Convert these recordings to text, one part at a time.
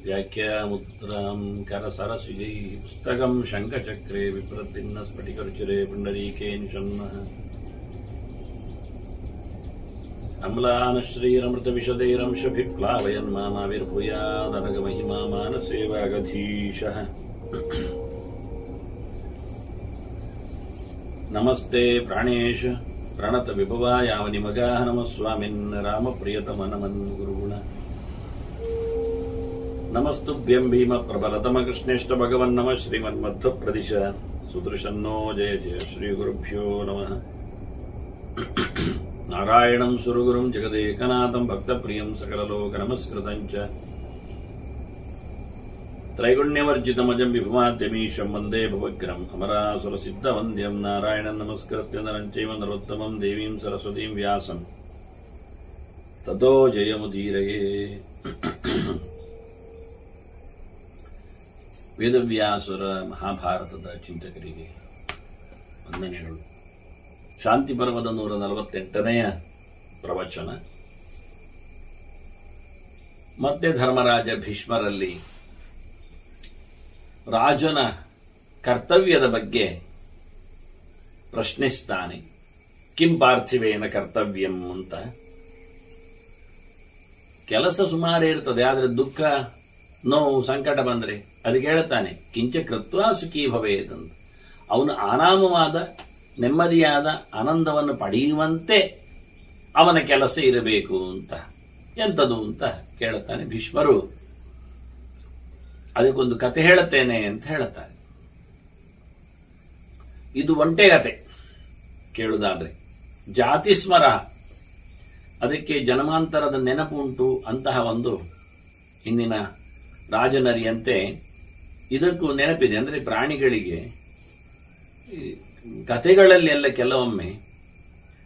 व्याख्यामुद्रां करसरसिजैः पुस्तकं शङ्खचक्रे विप्रतिन्न स्फटिकरुचिरे पुण्डरीके निषण्णः अम्लानश्रीरमृतविशदैरंशभिप्लावयन् मामाविर्भूयादनगमहिमा मानसे वागधीशः नमस्ते प्राणेश प्रणतविभवायावनिमगाः नमः स्वामिन् रामप्रियतमनमन् गुरुगुण नमस्तुभ्यं भीमप्रबलतमकृष्णेष्ट भगवन् नमः श्रीमन्मध्वप्रदिश सुदृशन्नो जय जय श्रीगुरुभ्यो नमः नारायणं सुरगुरुं जगदेकनाथं भक्तप्रियं सकललोकनमस्कृतं च त्रैगुण्यवर्जितमजं विभुमाद्यमीशं वन्दे भवग्रम् अमरासुरसिद्धवन्द्यं नारायणं नमस्कृत्य नरं चैव नरोत्तमं देवीं सरस्वतीं व्यासं ततो जयमुदीरये ವೇದವ್ಯಾಸರ ಮಹಾಭಾರತದ ಚಿಂತಕರಿಗೆ ವಂದನೆಗಳು. ಶಾಂತಿ ಪರ್ವದ 148ನೆಯ ಪ್ರವಚನ. ಮತ್ತೆ ಧರ್ಮರಾಜ ಭೀಷ್ಮರಲ್ಲಿ ರಾಜನ ಕರ್ತವ್ಯದ ಬಗ್ಗೆ ಪ್ರಶ್ನಿಸ್ತಾನೆ. ಕಿಂ ಪಾರ್ಥಿವೇನ ಕರ್ತವ್ಯಂ ಅಂತ. ಕೆಲಸ ಸುಮಾರೇ ಇರ್ತದೆ, ಆದರೆ ದುಃಖ ನೋವು ಸಂಕಟ ಬಂದ್ರೆ ಅದಕ್ಕೆ ಹೇಳ್ತಾನೆ ಕಿಂಚ ಕೃತ್ವಾ ಸುಖೀ ಭವೇದಂತ. ಅವನು ಆರಾಮವಾದ ನೆಮ್ಮದಿಯಾದ ಆನಂದವನ್ನು ಪಡೆಯುವಂತೆ ಅವನ ಕೆಲಸ ಇರಬೇಕು ಅಂತ. ಎಂಥದು ಅಂತ ಕೇಳುತ್ತಾನೆ ಭೀಷ್ಮರು. ಅದಕ್ಕೊಂದು ಕತೆ ಹೇಳುತ್ತೇನೆ ಅಂತ ಹೇಳುತ್ತಾರೆ. ಇದು ಒಂಟೆ ಕತೆ ಕೇಳುವುದಾದ್ರೆ. ಜಾತಿಸ್ಮರ, ಅದಕ್ಕೆ ಜನ್ಮಾಂತರದ ನೆನಪು ಉಂಟು ಅಂತಹ ಒಂದು ಹಿಂದಿನ ರಾಜನರಿಯಂತೆ ಇದಕ್ಕೂ ನೆನಪಿದೆ. ಅಂದರೆ ಪ್ರಾಣಿಗಳಿಗೆ ಕಥೆಗಳಲ್ಲಿ ಎಲ್ಲ ಕೆಲವೊಮ್ಮೆ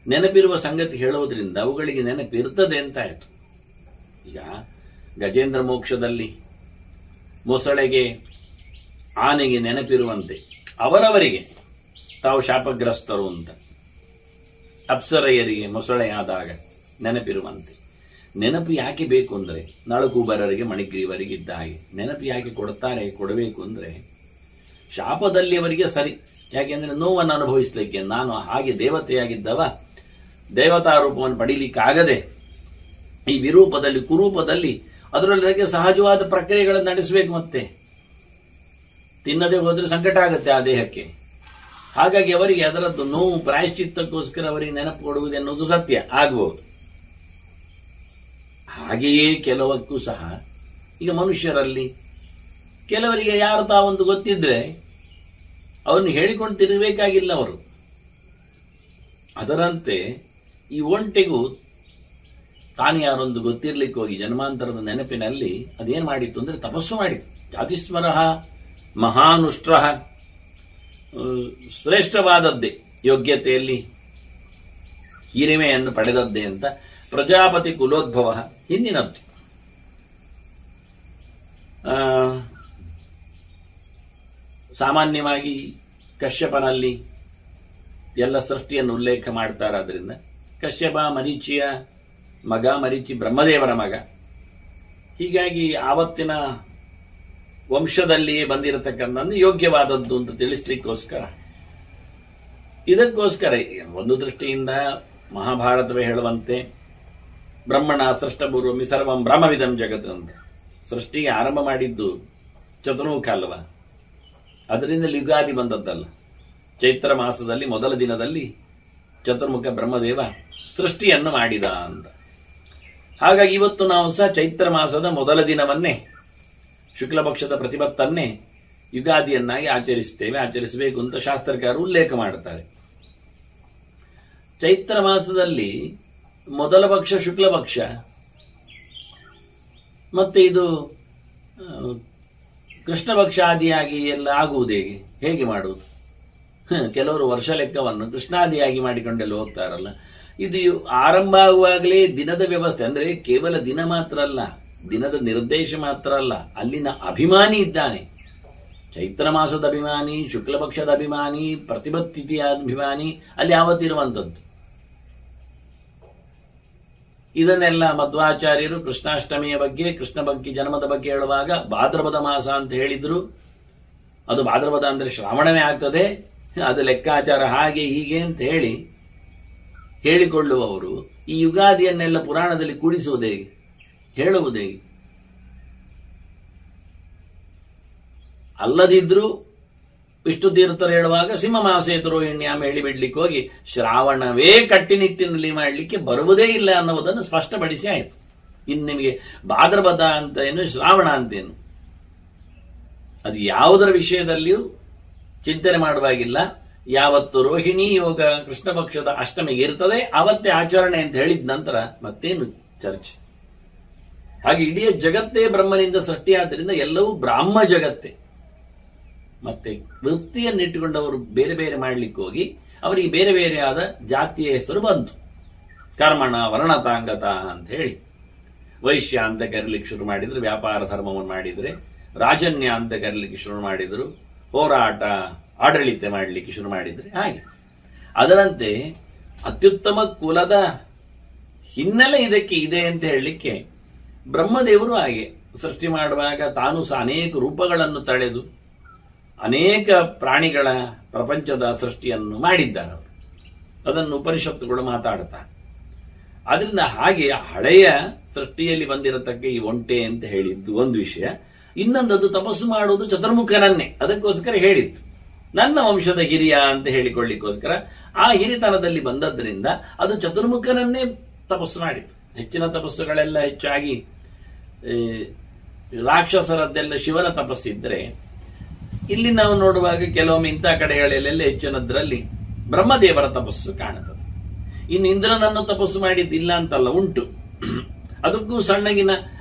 ನೆನಪಿರುವ ಸಂಗತಿ ಹೇಳುವುದರಿಂದ ಅವುಗಳಿಗೆ ನೆನಪಿರ್ತದೆ ಅಂತ ಆಯಿತು. ಈಗ ಗಜೇಂದ್ರ ಮೋಕ್ಷದಲ್ಲಿ ಮೊಸಳೆಗೆ ಆನೆಗೆ ನೆನಪಿರುವಂತೆ ಅವರವರಿಗೆ ತಾವು ಶಾಪಗ್ರಸ್ತರು ಅಂತ, ಅಪ್ಸರೆಯರಿಗೆ ಮೊಸಳೆಯಾದಾಗ ನೆನಪಿರುವಂತೆ. ನೆನಪು ಯಾಕೆ ಬೇಕು ಅಂದ್ರೆ ನಳಕೂಬರರಿಗೆ ಮಣಿಗ್ರೀವರಿಗೆ ಇದ್ದ ಹಾಗೆ ನೆನಪು ಯಾಕೆ ಕೊಡಬೇಕು ಅಂದ್ರೆ ಶಾಪದಲ್ಲಿ ಅವರಿಗೆ ಸರಿ. ಯಾಕೆಂದ್ರೆ ನೋವನ್ನು ಅನುಭವಿಸ್ಲಿಕ್ಕೆ ನಾನು ಹಾಗೆ ದೇವತೆಯಾಗಿದ್ದವ ದೇವತಾ ರೂಪವನ್ನು ಪಡೀಲಿಕ್ಕಾಗದೆ ಈ ವಿರೂಪದಲ್ಲಿ ಕುರೂಪದಲ್ಲಿ ಅದರೊಳಗೆ ಸಹಜವಾದ ಪ್ರಕ್ರಿಯೆಗಳನ್ನು ನಡೆಸಬೇಕು. ಮತ್ತೆ ತಿನ್ನದೆ ಹೋದ್ರೆ ಸಂಕಟ ಆಗುತ್ತೆ ಆ ದೇಹಕ್ಕೆ. ಹಾಗಾಗಿ ಅವರಿಗೆ ಅದರದ್ದು ನೋವು ಪ್ರಾಯಶ್ಚಿತ್ತಕ್ಕೋಸ್ಕರ ಅವರಿಗೆ ನೆನಪು ಕೊಡುವುದೆನ್ನುವುದು ಸತ್ಯ ಆಗಬಹುದು. ಹಾಗೆಯೇ ಕೆಲವಕ್ಕೂ ಸಹ ಈಗ ಮನುಷ್ಯರಲ್ಲಿ ಕೆಲವರಿಗೆ ಯಾರು ತಾವೊಂದು ಗೊತ್ತಿದ್ರೆ ಅವನು ಹೇಳಿಕೊಂಡು ತಿರುಗಬೇಕಾಗಿಲ್ಲ ಅವರು. ಅದರಂತೆ ಈ ಒಂಟೆಗೂ ತಾನು ಯಾರೊಂದು ಗೊತ್ತಿರ್ಲಿಕ್ಕೆ ಹೋಗಿ ಜನ್ಮಾಂತರದ ನೆನಪಿನಲ್ಲಿ ಅದೇನ್ ಮಾಡಿತ್ತು ಅಂದ್ರೆ ತಪಸ್ಸು ಮಾಡಿತು. ಜಾತಿಸ್ಮರ ಮಹಾನುಷ್ಟ್ರ, ಶ್ರೇಷ್ಠವಾದದ್ದೇ, ಯೋಗ್ಯತೆಯಲ್ಲಿ ಹಿರಿಮೆಯನ್ನು ಪಡೆದದ್ದೇ ಅಂತ. ಪ್ರಜಾಪತಿ ಕುಲೋದ್ಭವ ಹಿಂದಿನದ್ದು. ಸಾಮಾನ್ಯವಾಗಿ ಕಶ್ಯಪನಲ್ಲಿ ಎಲ್ಲ ಸೃಷ್ಟಿಯನ್ನು ಉಲ್ಲೇಖ ಮಾಡ್ತಾರೆ. ಆದ್ರಿಂದ ಕಶ್ಯಪ ಮರೀಚಿಯ ಮಗ, ಮರೀಚಿ ಬ್ರಹ್ಮದೇವರ ಮಗ. ಹೀಗಾಗಿ ಆವತ್ತಿನ ವಂಶದಲ್ಲಿಯೇ ಬಂದಿರತಕ್ಕಂಥ ಯೋಗ್ಯವಾದದ್ದು ಅಂತ ತಿಳಿಸ್ಲಿಕ್ಕೋಸ್ಕರ, ಇದಕ್ಕೋಸ್ಕರ ಒಂದು ದೃಷ್ಟಿಯಿಂದ ಮಹಾಭಾರತವೇ ಹೇಳುವಂತೆ ಬ್ರಹ್ಮಣ ಸೃಷ್ಟಪೂರ್ವಮಿ ಸರ್ವಂ ಬ್ರಹ್ಮವಿದಂ ಜಗತ್ ಅಂತ. ಸೃಷ್ಟಿಗೆ ಆರಂಭ ಮಾಡಿದ್ದು ಚತುರ್ಮುಖ ಅಲ್ವ, ಅದರಿಂದ ಯುಗಾದಿ ಬಂದದ್ದಲ್ಲ. ಚೈತ್ರ ಮಾಸದಲ್ಲಿ ಮೊದಲ ದಿನದಲ್ಲಿ ಚತುರ್ಮುಖ ಬ್ರಹ್ಮದೇವ ಸೃಷ್ಟಿಯನ್ನು ಮಾಡಿದ ಅಂತ. ಹಾಗಾಗಿ ಇವತ್ತು ನಾವು ಸಹ ಚೈತ್ರ ಮಾಸದ ಮೊದಲ ದಿನವನ್ನೇ, ಶುಕ್ಲ ಪಕ್ಷದ ಪ್ರತಿಪತ್ತನ್ನೇ ಯುಗಾದಿಯನ್ನಾಗಿ ಆಚರಿಸುತ್ತೇವೆ. ಆಚರಿಸಬೇಕು ಅಂತ ಶಾಸ್ತ್ರಕಾರರು ಉಲ್ಲೇಖ ಮಾಡುತ್ತಾರೆ. ಚೈತ್ರ ಮಾಸದಲ್ಲಿ ಮೊದಲ ಪಕ್ಷ ಶುಕ್ಲ ಪಕ್ಷ, ಮತ್ತೆ ಇದು ಕೃಷ್ಣ ಪಕ್ಷ ಆದಿಯಾಗಿ ಎಲ್ಲ ಆಗುವುದು ಹೇಗೆ ಮಾಡುವುದು? ಕೆಲವರು ವರ್ಷ ಲೆಕ್ಕವನ್ನು ಕೃಷ್ಣಾದಿಯಾಗಿ ಮಾಡಿಕೊಂಡೆಲ್ಲ ಹೋಗ್ತಾರಲ್ಲ. ಇದು ಆರಂಭ ಆಗುವಾಗಲೇ ದಿನದ ವ್ಯವಸ್ಥೆ, ಅಂದ್ರೆ ಕೇವಲ ದಿನ ಮಾತ್ರ ಅಲ್ಲ, ದಿನದ ನಿರ್ದೇಶ ಮಾತ್ರ ಅಲ್ಲ, ಅಲ್ಲಿನ ಅಭಿಮಾನಿ ಇದ್ದಾನೆ. ಚೈತ್ರ ಮಾಸದ ಅಭಿಮಾನಿ, ಶುಕ್ಲ ಪಕ್ಷದ ಅಭಿಮಾನಿ, ಪ್ರತಿಪತ್ತಿಯ ಅಭಿಮಾನಿ ಅಲ್ಲಿ ಯಾವತ್ತಿರುವಂಥದ್ದು. ಇದನ್ನೆಲ್ಲ ಮಧ್ವಾಚಾರ್ಯರು ಕೃಷ್ಣಾಷ್ಟಮಿಯ ಬಗ್ಗೆ, ಕೃಷ್ಣ ಬಗ್ಗೆ, ಜನ್ಮದ ಬಗ್ಗೆ ಹೇಳುವಾಗ ಭಾದ್ರಪದ ಮಾಸ ಅಂತ ಹೇಳಿದ್ರು. ಅದು ಭಾದ್ರಪದ ಅಂದ್ರೆ ಶ್ರಾವಣವೇ ಆಗ್ತದೆ, ಅದು ಲೆಕ್ಕಾಚಾರ ಹಾಗೆ ಹೀಗೆ ಅಂತ ಹೇಳಿಕೊಳ್ಳುವವರು ಈ ಯುಗಾದಿಯನ್ನೆಲ್ಲ ಪುರಾಣದಲ್ಲಿ ಕೂಡಿಸುವುದೇಗೆ, ಹೇಳುವುದೇಗೆ? ಅಲ್ಲದಿದ್ರೂ ವಿಷ್ಣು ತೀರ್ಥರು ಹೇಳುವಾಗ ಸಿಂಹ ಮಾಸೇತು ರೋಹಿಣ್ಯಾಮ ಹೇಳಿಬಿಡ್ಲಿಕ್ಕೆ ಹೋಗಿ ಶ್ರಾವಣವೇ ಕಟ್ಟಿನಿಟ್ಟಿನಲ್ಲಿ ಮಾಡಲಿಕ್ಕೆ ಬರುವುದೇ ಇಲ್ಲ ಅನ್ನುವುದನ್ನು ಸ್ಪಷ್ಟಪಡಿಸಿ ಆಯಿತು. ಇನ್ನು ನಿಮಗೆ ಭಾದ್ರಪದ ಅಂತ ಏನು, ಶ್ರಾವಣ ಅಂತೇನು, ಅದು ಯಾವುದರ ವಿಷಯದಲ್ಲಿಯೂ ಚಿಂತನೆ ಮಾಡುವಾಗಿಲ್ಲ. ಯಾವತ್ತು ರೋಹಿಣಿ ಯೋಗ ಕೃಷ್ಣ ಪಕ್ಷದ ಅಷ್ಟಮಿಗೆ ಇರ್ತದೆ ಅವತ್ತೇ ಆಚರಣೆ ಅಂತ ಹೇಳಿದ ನಂತರ ಮತ್ತೇನು ಚರ್ಚೆ. ಹಾಗೆ ಇಡೀ ಜಗತ್ತೇ ಬ್ರಹ್ಮನಿಂದ ಸೃಷ್ಟಿಯಾದ್ದರಿಂದ ಎಲ್ಲವೂ ಬ್ರಾಹ್ಮ ಜಗತ್ತೇ. ಮತ್ತೆ ವೃತ್ತಿಯನ್ನಿಟ್ಟುಕೊಂಡವರು ಬೇರೆ ಬೇರೆ ಮಾಡಲಿಕ್ಕೆ ಹೋಗಿ ಅವರಿಗೆ ಬೇರೆ ಬೇರೆಯಾದ ಜಾತಿಯ ಹೆಸರು ಬಂತು. ಕರ್ಮಣ ವರ್ಣತಾಂಗತ ಅಂತ ಹೇಳಿ ವೈಶ್ಯ ಅಂತ ಕರೀಲಿಕ್ಕೆ ಶುರು ಮಾಡಿದ್ರು, ವ್ಯಾಪಾರ ಧರ್ಮವನ್ನು ಮಾಡಿದ್ರೆ. ರಾಜನ್ಯ ಅಂತ ಕರೀಲಿಕ್ಕೆ ಶುರು ಮಾಡಿದ್ರು, ಹೋರಾಟ ಆಡಳಿತ ಮಾಡಲಿಕ್ಕೆ ಶುರು ಮಾಡಿದ್ರೆ. ಹಾಗೆ ಅದರಂತೆ ಅತ್ಯುತ್ತಮ ಕುಲದ ಹಿನ್ನೆಲೆ ಇದಕ್ಕೆ ಇದೆ ಅಂತ ಹೇಳಲಿಕ್ಕೆ ಬ್ರಹ್ಮದೇವರು ಹಾಗೆ ಸೃಷ್ಟಿ ಮಾಡುವಾಗ ತಾನು ಸಹ ಅನೇಕ ರೂಪಗಳನ್ನು ತಳೆದು ಅನೇಕ ಪ್ರಾಣಿಗಳ ಪ್ರಪಂಚದ ಸೃಷ್ಟಿಯನ್ನು ಮಾಡಿದ್ದಾರೆ ಅವರು. ಅದನ್ನು ಉಪನಿಷತ್ತುಗಳು ಮಾತಾಡುತ್ತಾರೆ. ಆದ್ರಿಂದ ಹಾಗೆ ಹಳೆಯ ಸೃಷ್ಟಿಯಲ್ಲಿ ಬಂದಿರತಕ್ಕ ಈ ಒಂಟೆ ಅಂತ ಹೇಳಿದ್ದು ಒಂದು ವಿಷಯ. ಇನ್ನೊಂದದ್ದು ತಪಸ್ಸು ಮಾಡುವುದು ಚತುರ್ಮುಖನನ್ನೇ, ಅದಕ್ಕೋಸ್ಕರ ಹೇಳಿತ್ತು. ನನ್ನ ವಂಶದ ಹಿರಿಯ ಅಂತ ಹೇಳಿಕೊಳ್ಳಿಕ್ಕೋಸ್ಕರ ಆ ಹಿರಿತನದಲ್ಲಿ ಬಂದದ್ರಿಂದ ಅದು ಚತುರ್ಮುಖನನ್ನೇ ತಪಸ್ಸು ಮಾಡಿತ್ತು. ಹೆಚ್ಚಿನ ತಪಸ್ಸುಗಳೆಲ್ಲ ಹೆಚ್ಚಾಗಿ ರಾಕ್ಷಸರದ್ದೆಲ್ಲ ಶಿವನ ತಪಸ್ಸಿದ್ರೆ, ಇಲ್ಲಿ ನಾವು ನೋಡುವಾಗ ಕೆಲವೊಮ್ಮೆ ಇಂಥ ಕಡೆಗಳಲ್ಲೆಲ್ಲ ಹೆಚ್ಚಿನದ್ರಲ್ಲಿ ಬ್ರಹ್ಮದೇವರ ತಪಸ್ಸು ಕಾಣುತ್ತದೆ. ಇನ್ನು ಇಂದ್ರನನ್ನು ತಪಸ್ಸು ಮಾಡಿದ್ದಿಲ್ಲ ಅಂತಲ್ಲ, ಉಂಟು. ಅದಕ್ಕೂ ಸಣ್ಣಗಿನ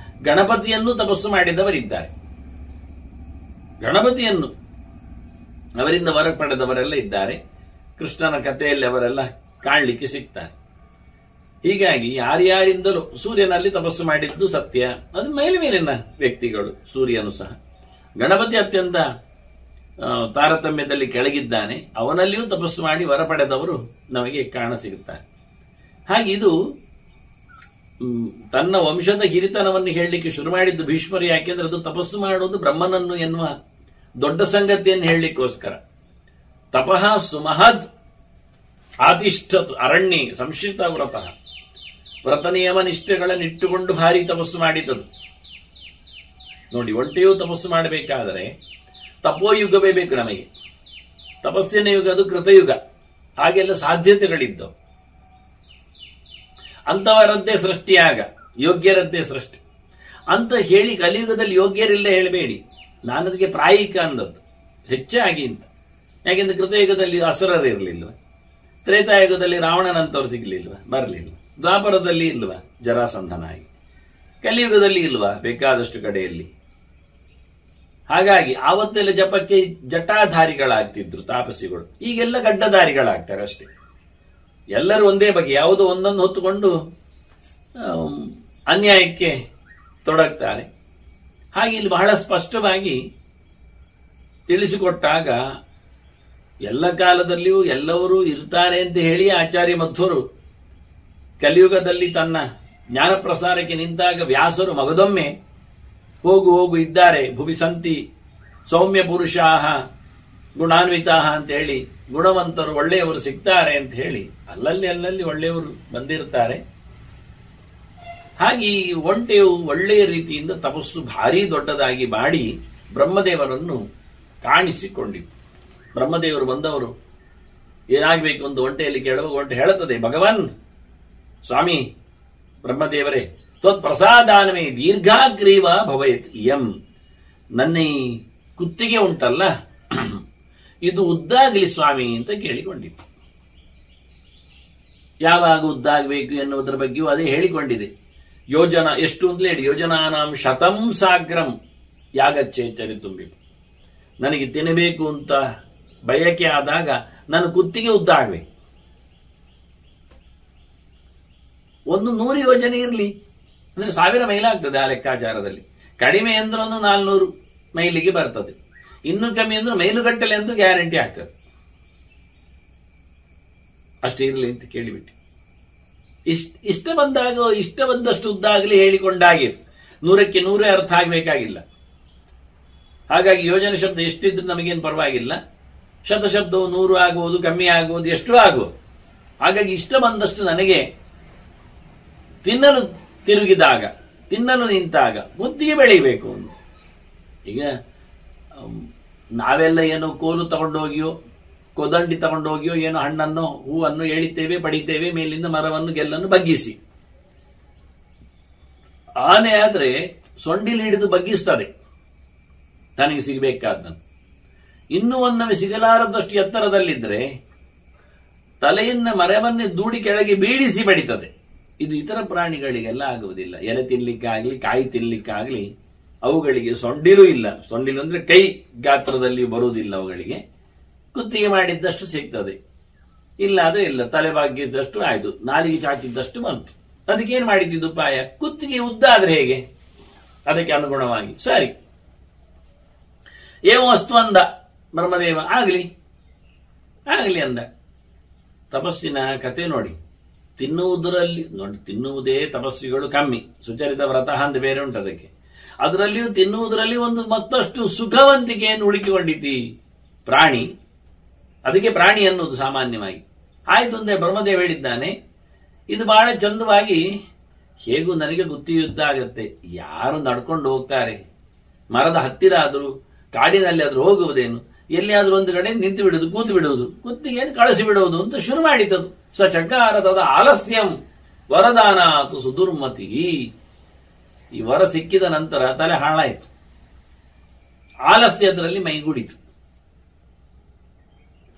ಗಣಪತಿಯನ್ನು ತಪಸ್ಸು ಮಾಡಿದವರಿದ್ದಾರೆ. ಗಣಪತಿಯನ್ನು ಅವರಿಂದ ವರ ಪಡೆದವರೆಲ್ಲ ಇದ್ದಾರೆ. ಕೃಷ್ಣನ ಕಥೆಯಲ್ಲಿ ಅವರೆಲ್ಲ ಕಾಣಲಿಕ್ಕೆ ಸಿಗ್ತಾರೆ. ಹೀಗಾಗಿ ಯಾರ್ಯಾರಿಂದಲೂ ಸೂರ್ಯನಲ್ಲಿ ತಪಸ್ಸು ಮಾಡಿದ್ದು ಸತ್ಯ. ಅದು ಮೇಲಿನ ವ್ಯಕ್ತಿಗಳು, ಸೂರ್ಯನು ಸಹ. ಗಣಪತಿ ಅತ್ಯಂತ ತಾರತಮ್ಯದಲ್ಲಿ ಕೆಳಗಿದ್ದಾನೆ, ಅವನಲ್ಲಿಯೂ ತಪಸ್ಸು ಮಾಡಿ ವರ ಪಡೆದವರು ನಮಗೆ ಕಾಣಸಿಗುತ್ತಾರೆ. ಹಾಗೆ ಇದು ತನ್ನ ವಂಶದ ಹಿರಿತನವನ್ನು ಹೇಳಲಿಕ್ಕೆ ಶುರು ಮಾಡಿದ್ದು ಭೀಷ್ಮರು. ಯಾಕೆಂದ್ರೆ ಅದು ತಪಸ್ಸು ಮಾಡುವುದು ಬ್ರಹ್ಮನನ್ನು ಎನ್ನುವ ದೊಡ್ಡ ಸಂಗತಿಯನ್ನು ಹೇಳಲಿಕ್ಕೋಸ್ಕರ. ತಪಃ ಸುಮಹದ್ ಆತಿಷ್ಠತ್ ಅರಣ್ಯ ಸಂಶ್ರಿತ ವ್ರತಃ. ವ್ರತ ನಿಯಮ ನಿಷ್ಠೆಗಳನ್ನಿಟ್ಟುಕೊಂಡು ಭಾರಿ ತಪಸ್ಸು ಮಾಡಿದ್ದದು. ನೋಡಿ, ಒಂಟೆಯೂ ತಪಸ್ಸು ಮಾಡಬೇಕಾದರೆ ತಪೋಯುಗವೇ ಬೇಕು ನಮಗೆ. ತಪಸ್ಸಿನ ಯುಗ ಅದು ಕೃತಯುಗ. ಹಾಗೆಲ್ಲ ಸಾಧ್ಯತೆಗಳಿದ್ದವು. ಅಂತವರದ್ದೇ ಸೃಷ್ಟಿಯಾಗ, ಯೋಗ್ಯರದ್ದೇ ಸೃಷ್ಟಿ ಅಂತ ಹೇಳಿ ಕಲಿಯುಗದಲ್ಲಿ ಯೋಗ್ಯರಿಲ್ಲ ಹೇಳಬೇಡಿ. ನಾನು ಅದಕ್ಕೆ ಪ್ರಾಯಿಕ ಅಂದದ್ದು ಹೆಚ್ಚಾಗಿ ಅಂತ. ಯಾಕೆಂದ್ರೆ ಕೃತಯುಗದಲ್ಲಿ ಅಸುರರಿರಲಿಲ್ವ, ತ್ರೇತಾಯುಗದಲ್ಲಿ ರಾವಣನಂತವ್ರು ಸಿಗಲಿಲ್ವ, ಬರಲಿಲ್ಲ. ದ್ವಾಪರದಲ್ಲಿ ಇಲ್ವಾ ಜರಾಸಂಧನಾಗಿ, ಕಲಿಯುಗದಲ್ಲಿ ಇಲ್ವಾ ಬೇಕಾದಷ್ಟು ಕಡೆಯಲ್ಲಿ. ಹಾಗಾಗಿ ಆವತ್ತೆಲ್ಲ ಜಪಕ್ಕೆ ಜಟಾಧಾರಿಗಳಾಗ್ತಿದ್ರು ತಾಪಸಿಗಳು. ಈಗೆಲ್ಲ ಗಡ್ಡಧಾರಿಗಳಾಗ್ತಾರೆ ಅಷ್ಟೇ. ಎಲ್ಲರೂ ಒಂದೇ ಬಗೆ, ಯಾವುದೋ ಒಂದೊಂದು ಹೊತ್ತುಕೊಂಡು ಅನ್ಯಾಯಕ್ಕೆ ತೊಡಗ್ತಾರೆ. ಹಾಗೆ ಇಲ್ಲಿ ಬಹಳ ಸ್ಪಷ್ಟವಾಗಿ ತಿಳಿಸಿಕೊಟ್ಟಾಗ ಎಲ್ಲ ಕಾಲದಲ್ಲಿಯೂ ಎಲ್ಲರೂ ಇರ್ತಾರೆ ಅಂತ ಹೇಳಿ ಆಚಾರ್ಯ ಮಧ್ವರು ಕಲಿಯುಗದಲ್ಲಿ ತನ್ನ ಜ್ಞಾನ ಪ್ರಸಾರಕ್ಕೆ ನಿಂತಾಗ ವ್ಯಾಸರು ಮಗದೊಮ್ಮೆ ಹೋಗು ಹೋಗು ಇದ್ದಾರೆ, ಭುವಿ ಸಂತಿ ಸೌಮ್ಯ ಪುರುಷಾಹ ಗುಣಾನ್ವಿತಾಹ ಅಂತ ಹೇಳಿ, ಗುಣವಂತರು ಒಳ್ಳೆಯವರು ಸಿಗ್ತಾರೆ ಅಂತ ಹೇಳಿ ಅಲ್ಲಲ್ಲಿ ಒಳ್ಳೆಯವರು ಬಂದಿರ್ತಾರೆ. ಹಾಗೆ ಈ ಒಂಟೆಯು ಒಳ್ಳೆಯ ರೀತಿಯಿಂದ ತಪಸ್ಸು ಭಾರಿ ದೊಡ್ಡದಾಗಿ ಮಾಡಿ ಬ್ರಹ್ಮದೇವರನ್ನು ಕಾಣಿಸಿಕೊಂಡಿತು. ಬ್ರಹ್ಮದೇವರು ಬಂದವರು ಏನಾಗಬೇಕು ಒಂದು ಒಂಟೆಯಲ್ಲಿ ಕೇಳುವಾಗ ಒಂಟೆ ಹೇಳುತ್ತದೆ, ಭಗವಾನ್ ಸ್ವಾಮಿ ಬ್ರಹ್ಮದೇವರೇ ತ್ವತ್ ಪ್ರಸಾದಾನಮೇ ದೀರ್ಘಾಗ್ರೀವ ಭವೇತ್ ಇಯಂ. ನನ್ನ ಈ ಕುತ್ತಿಗೆ ಉಂಟಲ್ಲ ಇದು ಉದ್ದಾಗಲಿ ಸ್ವಾಮಿ ಅಂತ ಕೇಳಿಕೊಂಡಿತ್ತು. ಯಾವಾಗ ಉದ್ದಾಗಬೇಕು ಎನ್ನುವುದರ ಬಗ್ಗೆಯೂ ಅದೇ ಹೇಳಿಕೊಂಡಿದೆ. ಯೋಜನಾ ಎಷ್ಟು ಅಂತಲೇ ಹೇಳಿ, ಯೋಜನಾನಾಂ ಶತಂ ಸಾಗ್ರಂ ಯಾಗಚ್ಚೇಚರಿ ತುಂಬಿ. ನನಗೆ ತಿನ್ನಬೇಕು ಅಂತ ಬಯಕೆ ಆದಾಗ ನನ್ನ ಕುತ್ತಿಗೆ ಉದ್ದ ಆಗಬೇಕು. 100 ಯೋಜನೆ ಇರಲಿ ಅಂದ್ರೆ 1000 ಮೈಲ್ ಆಗ್ತದೆ ಆ ಲೆಕ್ಕಾಚಾರದಲ್ಲಿ. ಕಡಿಮೆ ಅಂದ್ರೆ 400 ಮೈಲಿಗೆ ಬರ್ತದೆ. ಇನ್ನು ಕಮ್ಮಿ ಅಂದ್ರೆ ಮೈಲುಗಟ್ಟಲೆ ಅಂತೂ ಗ್ಯಾರಂಟಿ ಆಗ್ತದೆ. ಅಷ್ಟೇ ಇರಲಿ ಅಂತ ಕೇಳಿಬಿಟ್ಟು ಇಷ್ಟ ಬಂದಷ್ಟು ಉದ್ದ ಆಗಲಿ ಹೇಳಿಕೊಂಡಾಗಿತ್ತು. 100ಕ್ಕೆ 100 ಅರ್ಥ ಆಗಬೇಕಾಗಿಲ್ಲ. ಹಾಗಾಗಿ ಯೋಜನೆ ಶಬ್ದ ಎಷ್ಟಿದ್ರು ನಮಗೇನು ಪರವಾಗಿಲ್ಲ. ಶತಶಬ್ದವು 100 ಆಗಬಹುದು, ಕಮ್ಮಿ ಆಗಬಹುದು, ಎಷ್ಟು ಆಗಬಹುದು. ಹಾಗಾಗಿ ಇಷ್ಟ ಬಂದಷ್ಟು ನನಗೆ ತಿನ್ನಲು ತಿರುಗಿದಾಗ, ತಿನ್ನಲು ನಿಂತಾಗ ಬುದ್ಧಿಗೆ ಬೆಳೀಬೇಕು. ಈಗ ನಾವೆಲ್ಲ ಏನೋ ಕೋಲು ತಗೊಂಡೋಗಿಯೋ ಕೋದಂಡಿ ತಗೊಂಡೋಗಿಯೋ ಏನೋ ಹಣ್ಣನ್ನು ಹೂವನ್ನು ಎಳಿತೇವೆ, ಪಡಿತೇವೆ, ಮೇಲಿಂದ ಮರವನ್ನು ಗೆಲ್ಲನ್ನು ಬಗ್ಗಿಸಿ. ಆನೆ ಆದ್ರೆ ಸೊಂಡಿಲು ಹಿಡಿದು ಬಗ್ಗಿಸ್ತದೆ ತನಗೆ ಸಿಗಬೇಕಾದ್ದನ್ನು. ಇನ್ನೂ ಒಮ್ಮೆ ಸಿಗಲಾರದಷ್ಟು ಎತ್ತರದಲ್ಲಿದ್ರೆ ತಲೆಯನ್ನ ಮರವನ್ನೇ ದೂಡಿ ಕೆಳಗೆ ಬೀಳಿಸಿ ಬಡಿತದೆ. ಇದು ಇತರ ಪ್ರಾಣಿಗಳಿಗೆಲ್ಲ ಆಗುವುದಿಲ್ಲ. ಎಲೆ ತಿನ್ಲಿಕ್ಕಾಗ್ಲಿ, ಕಾಯಿ ತಿನ್ಲಿಕ್ಕಾಗ್ಲಿ ಅವುಗಳಿಗೆ ಸೊಂಡಿಲು ಇಲ್ಲ. ಸೊಂಡಿಲು ಅಂದ್ರೆ ಕೈ ಗಾತ್ರದಲ್ಲಿ ಬರುವುದಿಲ್ಲ ಅವುಗಳಿಗೆ. ಕುತ್ತಿಗೆ ಮಾಡಿದ್ದಷ್ಟು ಸಿಗ್ತದೆ, ಇಲ್ಲಾದ್ರೆ ಇಲ್ಲ. ತಲೆ ಬಾಗಿದ್ದಷ್ಟು ಆಯ್ತು, ನಾಲಿಗೆ ಚಾಚಿದ್ದಷ್ಟು ಬಂತು. ಅದಕ್ಕೇನು ಮಾಡಿದ್ದು ಉಪಾಯ? ಕುತ್ತಿಗೆ ಉದ್ದ ಆದ್ರೆ ಹೇಗೆ, ಅದಕ್ಕೆ ಅನುಗುಣವಾಗಿ ಸರಿ ಏ ವಸ್ತು ಅಂದ ಬ್ರಹ್ಮದೇವ. ಆಗ್ಲಿ ಅಂದ. ತಪಸ್ಸಿನ ಕತೆ ನೋಡಿ. ತಿನ್ನುವುದೇ ತಪಸ್ವಿಗಳು ಕಮ್ಮಿ. ಸುಚರಿತ ವ್ರತ ಅಂತ ಬೇರೆ ಉಂಟು ಅದಕ್ಕೆ. ಅದರಲ್ಲಿಯೂ ತಿನ್ನುವುದರಲ್ಲಿ ಒಂದು ಮತ್ತಷ್ಟು ಸುಖವಂತಿಕೆಯನ್ನು ಹುಡುಕಿಕೊಂಡಿತಿ ಪ್ರಾಣಿ. ಅದಕ್ಕೆ ಪ್ರಾಣಿ ಅನ್ನೋದು ಸಾಮಾನ್ಯವಾಗಿ. ಆಯ್ತು ಅಂದೆ ಬ್ರಹ್ಮದೇವ ಹೇಳಿದ್ದಾನೆ. ಇದು ಬಹಳ ಚಂದವಾಗಿ ಹೇಗೂ ನನಗೆ ಗುತ್ತಿಯುದ್ಧ ಆಗತ್ತೆ. ಯಾರು ನಡ್ಕೊಂಡು ಹೋಗ್ತಾರೆ, ಮರದ ಹತ್ತಿರ ಆದರೂ ಕಾಡಿನಲ್ಲಿ ಆದ್ರೂ ಹೋಗುವುದೇನು, ಎಲ್ಲಿಯಾದ್ರೂ ಒಂದು ಕಡೆ ನಿಂತು ಬಿಡುವುದು, ಕೂತು ಬಿಡುವುದು, ಕುತ್ತಿಗೆಯನ್ನು ಕಳಿಸಿ ಬಿಡುವುದು ಅಂತ ಶುರು ಮಾಡಿತದು. ಸ ಚಕಾರತದ ಆಲಸ್ಯಂ ವರದಾನಾತು ಸುದುರ್ಮತಿ. ಈ ವರ ಸಿಕ್ಕಿದ ನಂತರ ತಲೆ ಹಾಳಾಯಿತು. ಆಲಸ್ಯದಲ್ಲಿ ಮೈಗೂಡಿತು.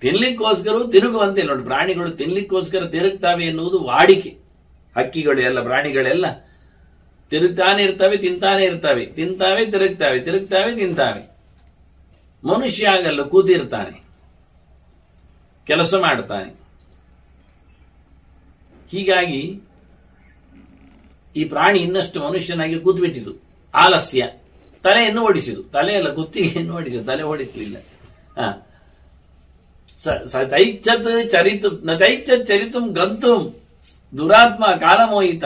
ತಿನ್ಲಿಕ್ಕೋಸ್ಕರ ತಿರುಗುವಂತೆ ನೋಡಿ. ಪ್ರಾಣಿಗಳು ತಿನ್ಲಿಕ್ಕೋಸ್ಕರ ತಿರುಗ್ತಾವೆ ಎನ್ನುವುದು ವಾಡಿಕೆ. ಹಕ್ಕಿಗಳು ಎಲ್ಲ, ಪ್ರಾಣಿಗಳೆಲ್ಲ ತಿರುಗ್ತಾನೆ ಇರ್ತವೆ, ತಿಂತಾನೆ ಇರ್ತವೆ, ತಿಂತಾವೆ ತಿರುಗ್ತಾವೆ, ತಿರುಗ್ತಾವೆ ತಿಂತಾವೆ. ಮನುಷ್ಯ ಆಗಲ್ಲ, ಕೂತಿರ್ತಾನೆ, ಕೆಲಸ ಮಾಡ್ತಾನೆ. ಹೀಗಾಗಿ ಈ ಪ್ರಾಣಿ ಇನ್ನಷ್ಟು ಮನುಷ್ಯನಾಗಿ ಕೂತ್ಬಿಟ್ಟಿತು. ಆಲಸ್ಯ. ತಲೆಯನ್ನು ಓಡಿಸಿದು. ತಲೆಯಲ್ಲ, ಕುತ್ತಿಗೆಯನ್ನು ಓಡಿಸಿದು, ತಲೆ ಓಡಿಸಲಿಲ್ಲ. ಚರಿತು ಗಂತುಂ ದುರಾತ್ಮ ಕಾಲಮೋಹಿತ.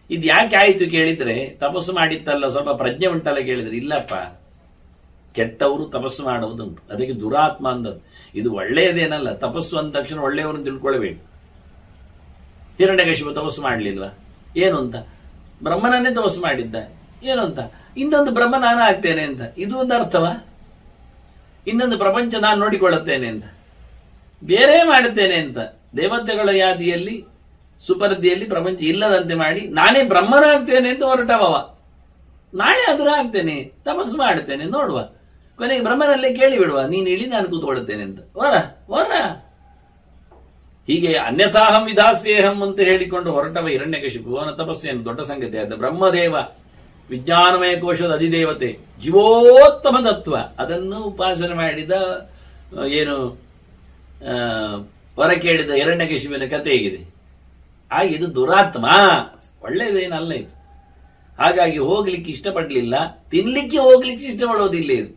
ಇದು ಯಾಕೆ ಆಯಿತು ಕೇಳಿದ್ರೆ, ತಪಸ್ಸು ಮಾಡಿತ್ತಲ್ಲ, ಸ್ವಲ್ಪ ಪ್ರಜ್ಞೆ ಉಂಟಲ್ಲ ಕೇಳಿದ್ರೆ, ಇಲ್ಲಪ್ಪ, ಕೆಟ್ಟವರು ತಪಸ್ಸು ಮಾಡುವುದುಂಟು, ಅದಕ್ಕೆ ದುರಾತ್ಮ ಅಂದದ್ದು. ಇದು ಒಳ್ಳೆಯದೇನಲ್ಲ. ತಪಸ್ಸು ಅಂದ ತಕ್ಷಣ ಒಳ್ಳೆಯವರನ್ನು ತಿಳ್ಕೊಳ್ಬೇಕು. ಹಿರಣ್ಯಕಶಿಪು ತಪಸ್ಸು ಮಾಡಲಿಲ್ವಾ? ಏನು ಅಂತ? ಬ್ರಹ್ಮನನ್ನೇ ತಪಸ್ಸು ಮಾಡಿದ್ದ. ಏನು ಅಂತ? ಇನ್ನೊಂದು ಬ್ರಹ್ಮ ನಾನು ಆಗ್ತೇನೆ ಅಂತ. ಇದು ಒಂದು ಅರ್ಥವಾ? ಇನ್ನೊಂದು ಪ್ರಪಂಚ ನಾನು ನೋಡಿಕೊಳ್ಳುತ್ತೇನೆ ಅಂತ, ಬೇರೆ ಮಾಡುತ್ತೇನೆ ಅಂತ. ದೇವತೆಗಳ ಯಾದಿಯಲ್ಲಿ ಸುಪರ್ದಿಯಲ್ಲಿ ಪ್ರಪಂಚ ಇಲ್ಲದಂತೆ ಮಾಡಿ ನಾನೇ ಬ್ರಹ್ಮನಾಗ್ತೇನೆ ಅಂತ ಹೊರಟವ. ನಾಳೆ ಆದ್ರೂ ಆಗ್ತೇನೆ, ತಪಸ್ಸು ಮಾಡುತ್ತೇನೆ, ನೋಡುವ. ಕೊನೆಗೆ ಬ್ರಹ್ಮನಲ್ಲೇ ಕೇಳಿಬಿಡುವ, ನೀನು ಇಳಿ, ನಾನು ಕೂತ್ಕೊಳ್ಳುತ್ತೇನೆ ಅಂತ. ವರ ಹೀಗೆ ಅನ್ಯಥಾಹಂ ವಿಧಾಸ್ಯೇಹಂ ಅಂತ ಹೇಳಿಕೊಂಡು ಹೊರಟವ ಹಿರಣ್ಯಕಶಿಪು. ಅವನ ತಪಸ್ಸೇನು ದೊಡ್ಡ ಸಂಗತಿ ಆಯ್ತು. ಬ್ರಹ್ಮದೇವ ವಿಜ್ಞಾನಮಯ ಕೋಶದ ಅಧಿದೇವತೆ, ಜೀವೋತ್ತಮ ತತ್ವ, ಅದನ್ನು ಉಪಾಸನೆ ಮಾಡಿದ ಏನು ವರ ಕೇಳಿದ ಹಿರಣ್ಯಕಶಿಪುವಿನ ಕಥೆ ಹೇಗಿದೆ. ಇದು ದುರಾತ್ಮ, ಒಳ್ಳೆಯದೇನಲ್ಲ ಇದು. ಹಾಗಾಗಿ ಹೋಗ್ಲಿಕ್ಕೆ ಇಷ್ಟಪಡಲಿಲ್ಲ, ತಿನ್ಲಿಕ್ಕೆ ಹೋಗ್ಲಿಕ್ಕೆ ಇಷ್ಟಪಡೋದಿಲ್ಲ ಇದು.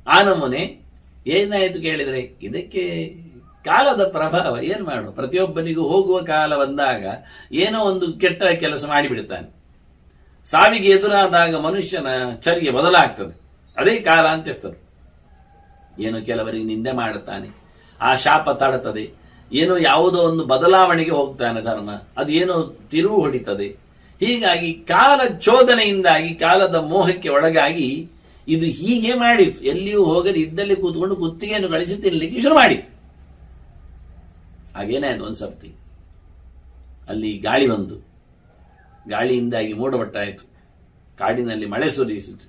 ಆ ನಮೂನೆ ಏನಾಯ್ತು ಕೇಳಿದ್ರೆ, ಇದಕ್ಕೆ ಕಾಲದ ಪ್ರಭಾವ. ಏನ್ ಮಾಡು, ಪ್ರತಿಯೊಬ್ಬನಿಗೂ ಹೋಗುವ ಕಾಲ ಬಂದಾಗ ಏನೋ ಒಂದು ಕೆಟ್ಟ ಕೆಲಸ ಮಾಡಿಬಿಡ್ತಾನೆ. ಸಾವಿಗೆ ಎದುರಾದಾಗ ಮನುಷ್ಯನ ಚರ್ಯ ಬದಲಾಗ್ತದೆ. ಅದೇ ಕಾಲ ಅಂತಿರ್ತದೆ. ಏನೋ ಕೆಲವರಿಗೆ ನಿಂದೆ ಮಾಡುತ್ತಾನೆ, ಆ ಶಾಪ ತಡತದೆ. ಏನೋ ಯಾವುದೋ ಒಂದು ಬದಲಾವಣೆಗೆ ಹೋಗ್ತಾನೆ ಧರ್ಮ, ಅದೇನೋ ತಿರುವು ಹೊಡಿತದೆ. ಹೀಗಾಗಿ ಕಾಲ ಚೋದನೆಯಿಂದಾಗಿ, ಕಾಲದ ಮೋಹಕ್ಕೆ ಒಳಗಾಗಿ ಇದು ಹೀಗೆ ಮಾಡಿತು. ಎಲ್ಲಿಯೂ ಹೋಗದೆ ಇದ್ದಲ್ಲಿ ಕೂತ್ಕೊಂಡು ಕುತ್ತಿಗೆಯನ್ನು ಗಳಿಸಿ ತಿನ್ನಲಿಕ್ಕೆ ಶುರು ಮಾಡಿತು. ಹಾಗೇನಾಯ್ತು, ಒಂದು ಸರ್ತಿ ಅಲ್ಲಿ ಗಾಳಿ ಬಂತು. ಗಾಳಿಯಿಂದಾಗಿ ಮೋಡವಟ್ಟಾಯಿತು. ಕಾಡಿನಲ್ಲಿ ಮಳೆ ಸುರಿಸಿತು.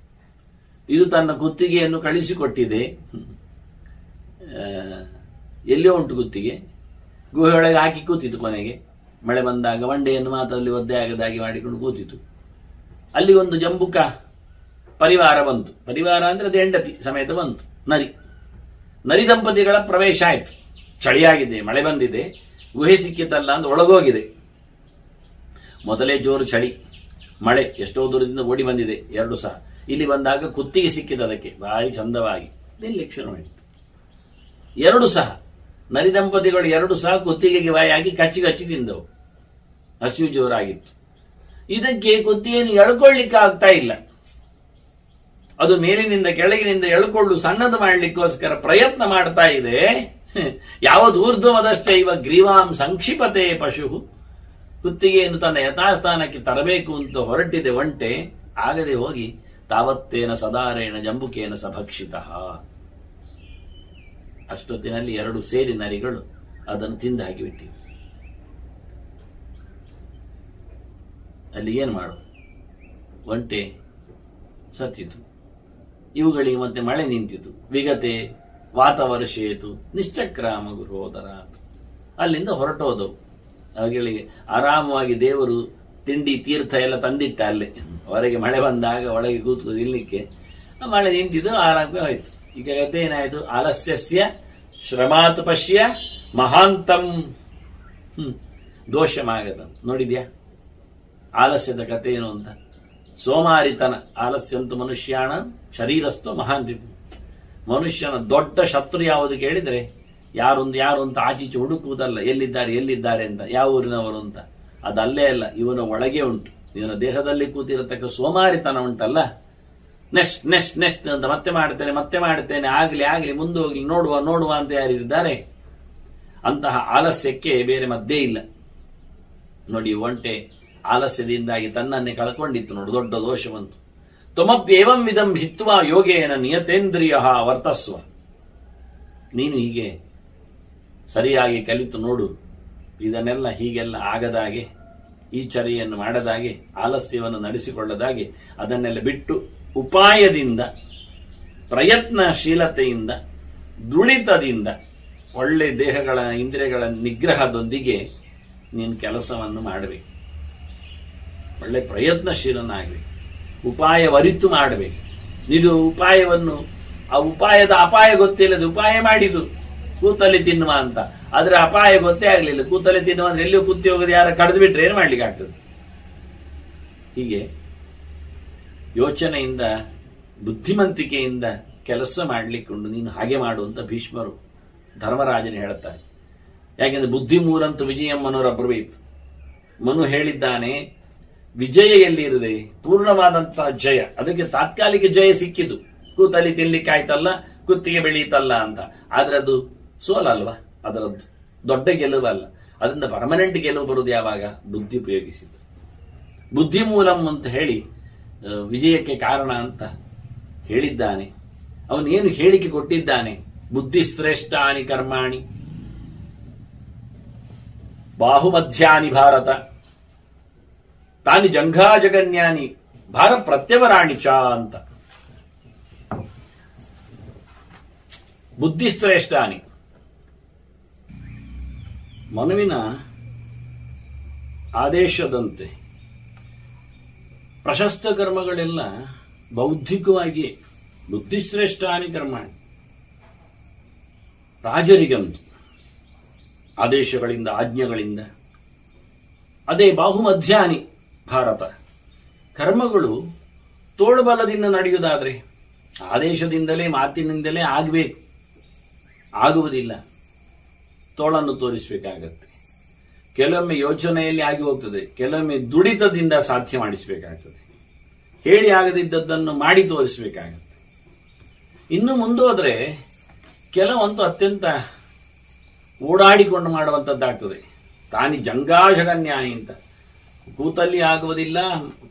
ಇದು ತನ್ನ ಕುತ್ತಿಗೆಯನ್ನು ಕಳಿಸಿಕೊಟ್ಟಿದೆ. ಎಲ್ಲಿಯೋ ಉಂಟು ಕುತ್ತಿಗೆ, ಗುಹೆಯೊಳಗೆ ಹಾಕಿ ಕೂತಿತು. ಕೊನೆಗೆ ಮಳೆ ಬಂದಾಗ ಬಂಡೆಯನ್ನು ಮಾತ್ರ ಒದ್ದೆ ಆಗದಾಗಿ ಮಾಡಿಕೊಂಡು ಕೂತಿತು. ಅಲ್ಲಿ ಒಂದು ಜಂಬುಕ ಪರಿವಾರ ಬಂತು. ಪರಿವಾರ ಅಂದ್ರೆ ಅದು ಹೆಂಡತಿ ಸಮೇತ ಬಂತು. ನರಿ ದಂಪತಿಗಳ ಪ್ರವೇಶ ಆಯ್ತು. ಚಳಿಯಾಗಿದೆ, ಮಳೆ ಬಂದಿದೆ, ಗುಹೆ ಸಿಕ್ಕಿತಲ್ಲ ಅಂತ ಒಳಗೋಗಿದೆ. ಮೊದಲೇ ಜೋರು ಚಳಿ, ಮಳೆ ಎಷ್ಟೋ ದೂರದಿಂದ ಓಡಿ ಬಂದಿದೆ. ಎರಡು ಸಹ ಇಲ್ಲಿ ಬಂದಾಗ ಕುತ್ತಿಗೆ ಸಿಕ್ಕಿದೆ. ಅದಕ್ಕೆ ಭಾರಿ ಚಂದವಾಗಿ ನಿಲ್ಲಿಕ್ಕೆ ಶುರು ಮಾಡಿತು. ಎರಡು ಸಹ ನರಿದಂಪತಿಗಳು ಎರಡು ಸಹ ಕುತ್ತಿಗೆಗೆ ಬಾಯಾಗಿ ಕಚ್ಚಿ ಕಚ್ಚಿ ತಿಂದವು. ಹಸಿವು ಜೋರಾಗಿತ್ತು. ಇದಕ್ಕೆ ಕುತ್ತಿಗೆಯನ್ನು ಎಳ್ಕೊಳ್ಳಿಕ್ಕೆ ಆಗ್ತಾ ಇಲ್ಲ. ಅದು ಮೇಲಿನಿಂದ ಕೆಳಗಿನಿಂದ ಎಳ್ಕೊಳ್ಳು ಸಣ್ಣದು ಮಾಡಲಿಕ್ಕೋಸ್ಕರ ಪ್ರಯತ್ನ ಮಾಡ್ತಾ ಇದೆ. ಯಾವದು ಊರ್ಧ್ವಮದಶ್ಚೈವ ಗ್ರೀವಾಂ ಸಂಕ್ಷಿಪತೆ ಪಶು. ಕುತ್ತಿಗೆಯನ್ನು ತನ್ನ ಯಥಾಸ್ಥಾನಕ್ಕೆ ತರಬೇಕು ಅಂತ ಹೊರಟಿದೆ ಒಂಟೆ, ಆಗದೆ ಹೋಗಿ ತಾವತ್ತೇನ ಸದಾರೇಣ ಜಂಬುಕೇನ ಸಭಕ್ಷಿತ. ಅಷ್ಟೊತ್ತಿನಲ್ಲಿ ಎರಡು ಸೇರಿ ನರಿಗಳು ಅದನ್ನು ತಿಂದು ಹಾಕಿಬಿಟ್ಟಿವೆ. ಅಲ್ಲಿ ಏನು ಮಾಡು, ಒಂಟೆ ಸತ್ತಿತು. ಇವುಗಳಿಗೆ ಮತ್ತೆ ಮಳೆ ನಿಂತಿತು. ವಿಗತೆ ವಾತಾವರ್ಷೇತು ನಿಶ್ಚಕ್ರಾಮ ಗುರುಹೋದರಾತ್. ಅಲ್ಲಿಂದ ಹೊರಟೋದವು. ಅವುಗಳಿಗೆ ಆರಾಮವಾಗಿ ದೇವರು ತಿಂಡಿ ತೀರ್ಥ ಎಲ್ಲ ತಂದಿಟ್ಟ ಅಲ್ಲೇ. ಹೊರಗೆ ಮಳೆ ಬಂದಾಗ ಒಳಗೆ ಕೂತ್ಕೊಂಡು ಇರ್ಲಿಕ್ಕೆ ಮಳೆ ನಿಂತಿದ್ದು ಆರಾಮಕ್ಕೆ ಹೋಯ್ತು. ಈಗ ಕಥೆ ಏನಾಯ್ತು? ಆಲಸ್ಯಸ್ಯ ಶ್ರಮಾತ್ ಪಶ್ಯ ಮಹಾಂತಂ ದೋಷಮಾಗತ. ನೋಡಿದ್ಯಾ ಆಲಸ್ಯದ ಕಥೆ ಏನು ಅಂತ? ಸೋಮಾರಿತನ. ಆಲಸ್ಯಂತು ಮನುಷ್ಯಾಣ ಶರೀರಸ್ಥೋ ಮಹಾನ್. ಮನುಷ್ಯನ ದೊಡ್ಡ ಶತ್ರು ಯಾವುದು ಕೇಳಿದ್ರೆ ಯಾರು ಅಂತ ಆಚೀಚೆ ಹುಡುಕುವುದಲ್ಲ, ಎಲ್ಲಿದ್ದಾರೆ ಅಂತ, ಯಾವ ಊರಿನವರು ಅಂತ. ಅದಲ್ಲೇ ಅಲ್ಲ, ಇವನ ಒಳಗೆ ಉಂಟು. ಇವನ ದೇಹದಲ್ಲಿ ಕೂತಿರತಕ್ಕ ಸೋಮಾರಿತನ ಉಂಟಲ್ಲ, ನೆಕ್ಸ್ಟ್ ಅಂತ ಮತ್ತೆ ಮಾಡ್ತೇನೆ, ಆಗ್ಲಿ ಮುಂದೋಗ್ಲಿ, ನೋಡುವ ಅಂತ ಯಾರಿದ್ದಾರೆ, ಅಂತಹ ಆಲಸ್ಯಕ್ಕೆ ಬೇರೆ ಮದ್ದೇ ಇಲ್ಲ. ನೋಡಿ, ಒಂಟೆ ಆಲಸ್ಯದಿಂದಾಗಿ ತನ್ನನ್ನೇ ಕಳ್ಕೊಂಡಿತ್ತು. ನೋಡು, ದೊಡ್ಡ ದೋಷವಂತು. ತ್ವಮಪ್ಯೇವಂ ವಿಧಂ ಹಿತ್ವಾ ಯೋಗೇನ ನಿಯತೇಂದ್ರಿಯ ವರ್ತಸ್ವ. ನೀನು ಹೀಗೆ ಸರಿಯಾಗಿ ಕಲಿತು ನೋಡು. ಇದನ್ನೆಲ್ಲ ಹೀಗೆಲ್ಲ ಆಗದಾಗೆ, ಈ ಚರ್ಯೆಯನ್ನು ಮಾಡದಾಗೆ, ಆಲಸ್ಯವನ್ನು ನಡೆಸಿಕೊಳ್ಳದಾಗೆ ಅದನ್ನೆಲ್ಲ ಬಿಟ್ಟು ಉಪಾಯದಿಂದ, ಪ್ರಯತ್ನಶೀಲತೆಯಿಂದ, ದುಡಿತದಿಂದ, ಒಳ್ಳೆ ದೇಹಗಳ ಇಂದ್ರಿಯಗಳ ನಿಗ್ರಹದೊಂದಿಗೆ ನೀನು ಕೆಲಸವನ್ನು ಮಾಡಬೇಕು. ಒಳ್ಳೆ ಪ್ರಯತ್ನಶೀಲನಾಗಬೇಕು. ಉಪಾಯವರಿತು ಮಾಡಬೇಕು. ಇದು ಉಪಾಯವನ್ನು, ಆ ಉಪಾಯದ ಅಪಾಯ ಗೊತ್ತಿಲ್ಲದೆ ಉಪಾಯ ಮಾಡಿದು ಕೂತಲ್ಲಿ ತಿನ್ನುವ ಅಂತ. ಆದ್ರೆ ಅಪಾಯ ಗೊತ್ತೇ ಆಗಲಿಲ್ಲ. ಕೂತಲ್ಲಿ ತಿನ್ನುವ ಅಂದ್ರೆ ಎಲ್ಲಿಯೂ ಕೂತಿ ಹೋಗೋದು, ಯಾರ ಕಡ್ದು ಬಿಟ್ರೆ ಏನು ಮಾಡ್ಲಿಕ್ಕೆ ಆಗ್ತದೆ? ಹೀಗೆ ಯೋಚನೆಯಿಂದ, ಬುದ್ಧಿಮಂತಿಕೆಯಿಂದ ಕೆಲಸ ಮಾಡ್ಲಿಕ್ಕುಂಡು. ನೀನು ಹಾಗೆ ಮಾಡುವಂತ ಭೀಷ್ಮರು ಧರ್ಮರಾಜನ ಹೇಳ್ತಾರೆ. ಯಾಕೆಂದ್ರೆ ಬುದ್ಧಿ ಮೂಲಂತೂ ವಿಜಯಂ ಮನೋರಬ್ರವೀತ್. ಮನು ಹೇಳಿದ್ದಾನೆ, ವಿಜಯ ಎಲ್ಲಿರುದೆ? ಪೂರ್ಣವಾದಂತಹ ಜಯ. ಅದಕ್ಕೆ ತಾತ್ಕಾಲಿಕ ಜಯ ಸಿಕ್ಕಿತು. ಕೂತಲ್ಲಿ ತಿನ್ಲಿಕ್ಕೆ ಆಯ್ತಲ್ಲ, ಕುತ್ತಿಗೆ ಬೆಳೀತಲ್ಲ ಅಂತ. ಆದ್ರೆ ಅದು ಸೋಲಲ್ವಾ? ಅದರದ್ದು ದೊಡ್ಡ ಗೆಲುವಲ್ಲ. ಅದರಿಂದ ಪರ್ಮನೆಂಟ್ ಗೆಲುವು ಬರುವುದು ಯಾವಾಗ? ಬುದ್ಧಿ ಉಪಯೋಗಿಸಿದ್ದು. ಬುದ್ಧಿ ಮೂಲಂ ಅಂತ ಹೇಳಿ ವಿಜಯಕ್ಕೆ ಕಾರಣ ಅಂತ ಹೇಳಿದ್ದಾನೆ. ಅವನೇನು ಹೇಳಿಕೆ ಕೊಟ್ಟಿದ್ದಾನೆ? ಬುದ್ಧಿ ಶ್ರೇಷ್ಠಾನಿ ಕರ್ಮಾಣಿ ಬಾಹುಮಧ್ಯಾನಿ ಭಾರತ ತಾನಿ ಜಂಘಾ ಜಗನ್ಯಾನಿ ಭಾರ ಪ್ರತ್ಯವರಾಣಿ ಚ ಅಂತ. ಬುದ್ಧಿಶ್ರೇಷ್ಠಾನಿ. ಮನುವಿನ ಆದೇಶದಂತೆ ಪ್ರಶಸ್ತ ಕರ್ಮಗಳೆಲ್ಲ ಬೌದ್ಧಿಕವಾಗಿ ಬುದ್ಧಿಶ್ರೇಷ್ಠಾನಿ ಕರ್ಮಾಣಿ. ರಾಜರಿಗಂತು ಆದೇಶಗಳಿಂದ, ಆಜ್ಞೆಗಳಿಂದ. ಅದೇ ಬಾಹುಮಧ್ಯಾನಿ ಭಾರತ. ಕರ್ಮಗಳು ತೋಳುಬಲದಿಂದ ನಡೆಯುವುದಾದ್ರೆ ಆದೇಶದಿಂದಲೇ, ಮಾತಿನಿಂದಲೇ ಆಗಬೇಕು. ಆಗುವುದಿಲ್ಲ, ತೋಳನ್ನು ತೋರಿಸಬೇಕಾಗತ್ತೆ. ಕೆಲವೊಮ್ಮೆ ಯೋಚನೆಯಲ್ಲಿ ಆಗಿ ಹೋಗ್ತದೆ, ಕೆಲವೊಮ್ಮೆ ದುಡಿತದಿಂದ ಸಾಧ್ಯ ಮಾಡಿಸಬೇಕಾಗ್ತದೆ. ಹೇಳಿ ಆಗದಿದ್ದದ್ದನ್ನು ಮಾಡಿ ತೋರಿಸಬೇಕಾಗತ್ತೆ. ಇನ್ನು ಮುಂದೋದ್ರೆ ಕೆಲವಂತೂ ಅತ್ಯಂತ ಓಡಾಡಿಕೊಂಡು ಮಾಡುವಂಥದ್ದಾಗ್ತದೆ. ತಾನಿ ಜಂಘಾಜಗನ್ಯಾನಿ ಅಂತ. ಕೂತಲ್ಲಿ ಆಗುವುದಿಲ್ಲ,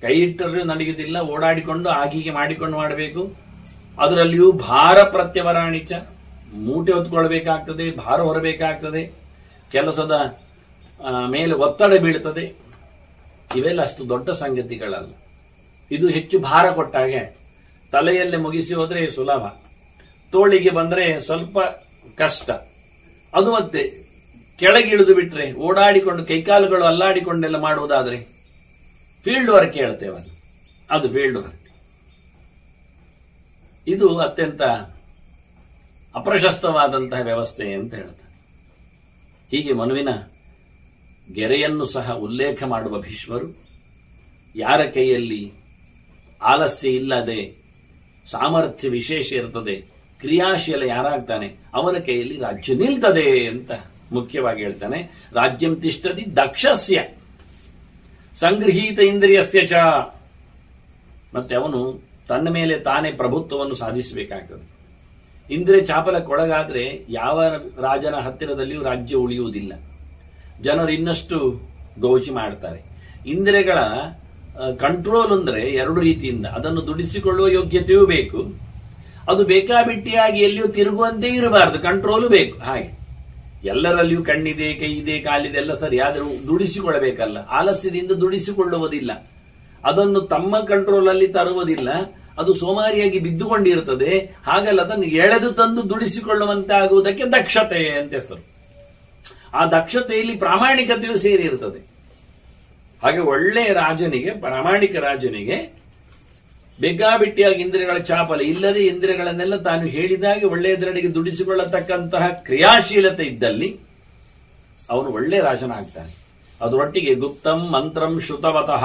ಕೈ ಇಟ್ಟರೂ ನಡೆಯುವುದಿಲ್ಲ, ಓಡಾಡಿಕೊಂಡು ಆಗೀಗೆ ಮಾಡಿಕೊಂಡು ಮಾಡಬೇಕು. ಅದರಲ್ಲಿಯೂ ಭಾರ ಪ್ರತ್ಯವರಾಣಿಚ. ಮೂಟೆ ಹೊತ್ಕೊಳ್ಬೇಕಾಗ್ತದೆ, ಭಾರ ಹೊರಬೇಕಾಗ್ತದೆ, ಕೆಲಸದ ಮೇಲೆ ಒತ್ತಡ ಬೀಳ್ತದೆ. ಇವೆಲ್ಲ ಅಷ್ಟು ದೊಡ್ಡ ಸಂಗತಿಗಳಲ್ಲ. ಇದು ಹೆಚ್ಚು ಭಾರ ಕೊಟ್ಟಾಗೆ. ತಲೆಯಲ್ಲೇ ಮುಗಿಸಿ ಹೋದ್ರೆ ಸುಲಭ, ತೋಳಿಗೆ ಬಂದ್ರೆ ಸ್ವಲ್ಪ ಕಷ್ಟ. ಅದು ಮತ್ತೆ ಕೆಳಗಿಳಿದು ಬಿಟ್ರೆ, ಓಡಾಡಿಕೊಂಡು ಕೈಕಾಲುಗಳು ಅಲ್ಲಾಡಿಕೊಂಡೆಲ್ಲ ಮಾಡುವುದಾದ್ರೆ ಫೀಲ್ಡ್ ವರ್ಕ್ ಹೇಳ್ತೇವಲ್ಲ, ಅದು ಫೀಲ್ಡ್ ವರ್ಕ್. ಇದು ಅತ್ಯಂತ ಅಪ್ರಶಸ್ತವಾದಂತಹ ವ್ಯವಸ್ಥೆ ಅಂತ ಹೇಳ್ತಾರೆ. ಹೀಗೆ ಮನುವಿನ ಗೆರೆಯನ್ನು ಸಹ ಉಲ್ಲೇಖ ಮಾಡುವ ಭೀಷ್ಮರು, ಯಾರ ಕೈಯಲ್ಲಿ ಆಲಸ್ಯ ಇಲ್ಲದೆ ಸಾಮರ್ಥ್ಯ ವಿಶೇಷ ಇರ್ತದೆ, ಕ್ರಿಯಾಶೀಲ ಯಾರಾಗ್ತಾನೆ ಅವನ ಕೈಯಲ್ಲಿ ರಾಜ್ಯ ನಿಲ್ತದೆ ಅಂತ ಮುಖ್ಯವಾಗಿ ಹೇಳ್ತಾನೆ. ರಾಜ್ಯಂ ತಿಷ್ಠತಿ ದಕ್ಷಸ್ಯ ಸಂಗೃಹೀತ ಇಂದ್ರಿಯಸ್ಯ ಚ. ಮತ್ತೆ ಅವನು ತನ್ನ ಮೇಲೆ ತಾನೇ ಪ್ರಭುತ್ವವನ್ನು ಸಾಧಿಸಬೇಕಾಗ್ತದೆ. ಇಂದ್ರಿಯ ಚಾಪಲಕ್ಕೊಳಗಾದ್ರೆ ಯಾವ ರಾಜನ ಹತ್ತಿರದಲ್ಲಿಯೂ ರಾಜ್ಯ ಉಳಿಯುವುದಿಲ್ಲ. ಜನರು ಇನ್ನಷ್ಟು ಗೌಚಿ ಮಾಡ್ತಾರೆ. ಇಂದ್ರಿಯಗಳ ಕಂಟ್ರೋಲ್ ಅಂದ್ರೆ ಎರಡು ರೀತಿಯಿಂದ, ಅದನ್ನು ದುಡಿಸಿಕೊಳ್ಳುವ ಯೋಗ್ಯತೆಯೂ ಬೇಕು, ಅದು ಬೇಕಾಬಿಟ್ಟಿಯಾಗಿ ಎಲ್ಲಿಯೂ ತಿರುಗುವಂತೆ ಇರಬಾರದು, ಕಂಟ್ರೋಲು ಬೇಕು. ಹಾಗೆ ಎಲ್ಲರಲ್ಲಿಯೂ ಕಣ್ಣಿದೆ, ಕೈ ಇದೆ, ಕಾಲಿದೆ ಎಲ್ಲ ಸರಿ, ಆದರೂ ದುಡಿಸಿಕೊಳ್ಳಬೇಕಲ್ಲ. ಆಲಸ್ಯದಿಂದ ದುಡಿಸಿಕೊಳ್ಳುವುದಿಲ್ಲ, ಅದನ್ನು ತಮ್ಮ ಕಂಟ್ರೋಲ್ ಅಲ್ಲಿ ತರುವುದಿಲ್ಲ, ಅದು ಸೋಮಾರಿಯಾಗಿ ಬಿದ್ದುಕೊಂಡಿರುತ್ತದೆ. ಹಾಗಲ್ಲ, ಅದನ್ನು ಎಳೆದು ತಂದು ದುಡಿಸಿಕೊಳ್ಳುವಂತೆ ಆಗುವುದಕ್ಕೆ ದಕ್ಷತೆ ಅಂತ ಹೆಸರು. ಆ ದಕ್ಷತೆಯಲ್ಲಿ ಪ್ರಾಮಾಣಿಕತೆಯೂ ಸೇರಿರುತ್ತದೆ. ಹಾಗೆ ಒಳ್ಳೆಯ ರಾಜನಿಗೆ, ಪ್ರಾಮಾಣಿಕ ರಾಜನಿಗೆ ಬೇಕಾಬಿಟ್ಟಿಯಾಗಿ ಇಂದ್ರಿಯಗಳ ಚಾಪಲ ಇಲ್ಲದೆ ಇಂದ್ರಿಯಗಳನ್ನೆಲ್ಲ ತಾನು ಹೇಳಿದಾಗೆ ಒಳ್ಳೆಯದರೆಡೆಗೆ ದುಡಿಸಿಕೊಳ್ಳತಕ್ಕಂತಹ ಕ್ರಿಯಾಶೀಲತೆ ಇದ್ದಲ್ಲಿ ಅವನು ಒಳ್ಳೆಯ ರಾಜನಾಗ್ತಾನೆ. ಅದರೊಟ್ಟಿಗೆ ಗುಪ್ತಂ ಮಂತ್ರಂ ಶ್ರುತವತಃ,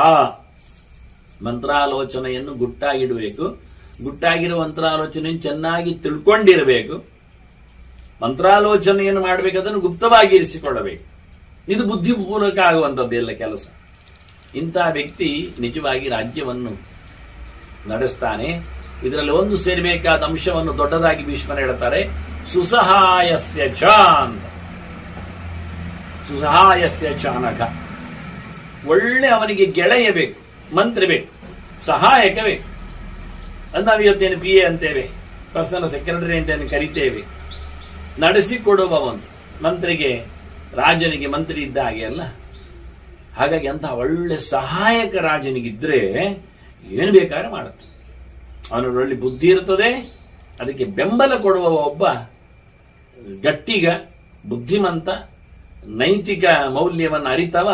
ಮಂತ್ರಾಲೋಚನೆಯನ್ನು ಗುಟ್ಟಾಗಿಡಬೇಕು. ಗುಟ್ಟಾಗಿರುವ ಮಂತ್ರಾಲೋಚನೆಯನ್ನು ಚೆನ್ನಾಗಿ ತಿಳ್ಕೊಂಡಿರಬೇಕು. ಮಂತ್ರಾಲೋಚನೆಯನ್ನು ಮಾಡಬೇಕಾದನ್ನು ಗುಪ್ತವಾಗಿ ಇರಿಸಿಕೊಳ್ಳಬೇಕು. ಇದು ಬುದ್ಧಿಪೂರ್ವಕ ಆಗುವಂಥದ್ದು ಎಲ್ಲ ಕೆಲಸ. ಇಂತಹ ವ್ಯಕ್ತಿ ನಿಜವಾಗಿ ರಾಜ್ಯವನ್ನು ನಡೆಸ್ತಾನೆ. ಇದರಲ್ಲಿ ಒಂದು ಸೇರಬೇಕಾದ ಅಂಶವನ್ನು ದೊಡ್ಡದಾಗಿ ಭೀಷ್ಮರು ಹೇಳ್ತಾರೆ, ಸುಸಹಾಯಸ್ಯ ಚ ಅಂತ. ಸುಸಹಾಯಸ್ಯ ಚಾನಕ, ಒಳ್ಳೆ ಅವನಿಗೆ ಗೆಳೆಯ ಬೇಕು, ಮಂತ್ರಿ ಬೇಕು, ಸಹಾಯಕ ಬೇಕು. ಅದು ನಾವು ಇವತ್ತೇನು PA ಅಂತೇವೆ, ಪರ್ಸನಲ್ ಸೆಕ್ರೆಟರಿ ಅಂತ ಕರಿತೇವೆ. ನಡೆಸಿಕೊಡುವವನು ಮಂತ್ರಿಗೆ, ರಾಜನಿಗೆ ಮಂತ್ರಿ ಇದ್ದ ಹಾಗೆ ಅಲ್ಲ. ಹಾಗಾಗಿ ಅಂತಹ ಒಳ್ಳೆ ಸಹಾಯಕ ರಾಜನಿಗಿದ್ರೆ ಏನು ಬೇಕಾದ್ರೆ ಮಾಡುತ್ತೆ. ಅವನಲ್ಲಿ ಬುದ್ಧಿ ಇರ್ತದೆ, ಅದಕ್ಕೆ ಬೆಂಬಲ ಕೊಡುವ ಒಬ್ಬ ಗಟ್ಟಿಗ, ಬುದ್ಧಿಮಂತ, ನೈತಿಕ ಮೌಲ್ಯವನ್ನು ಅರಿತವ,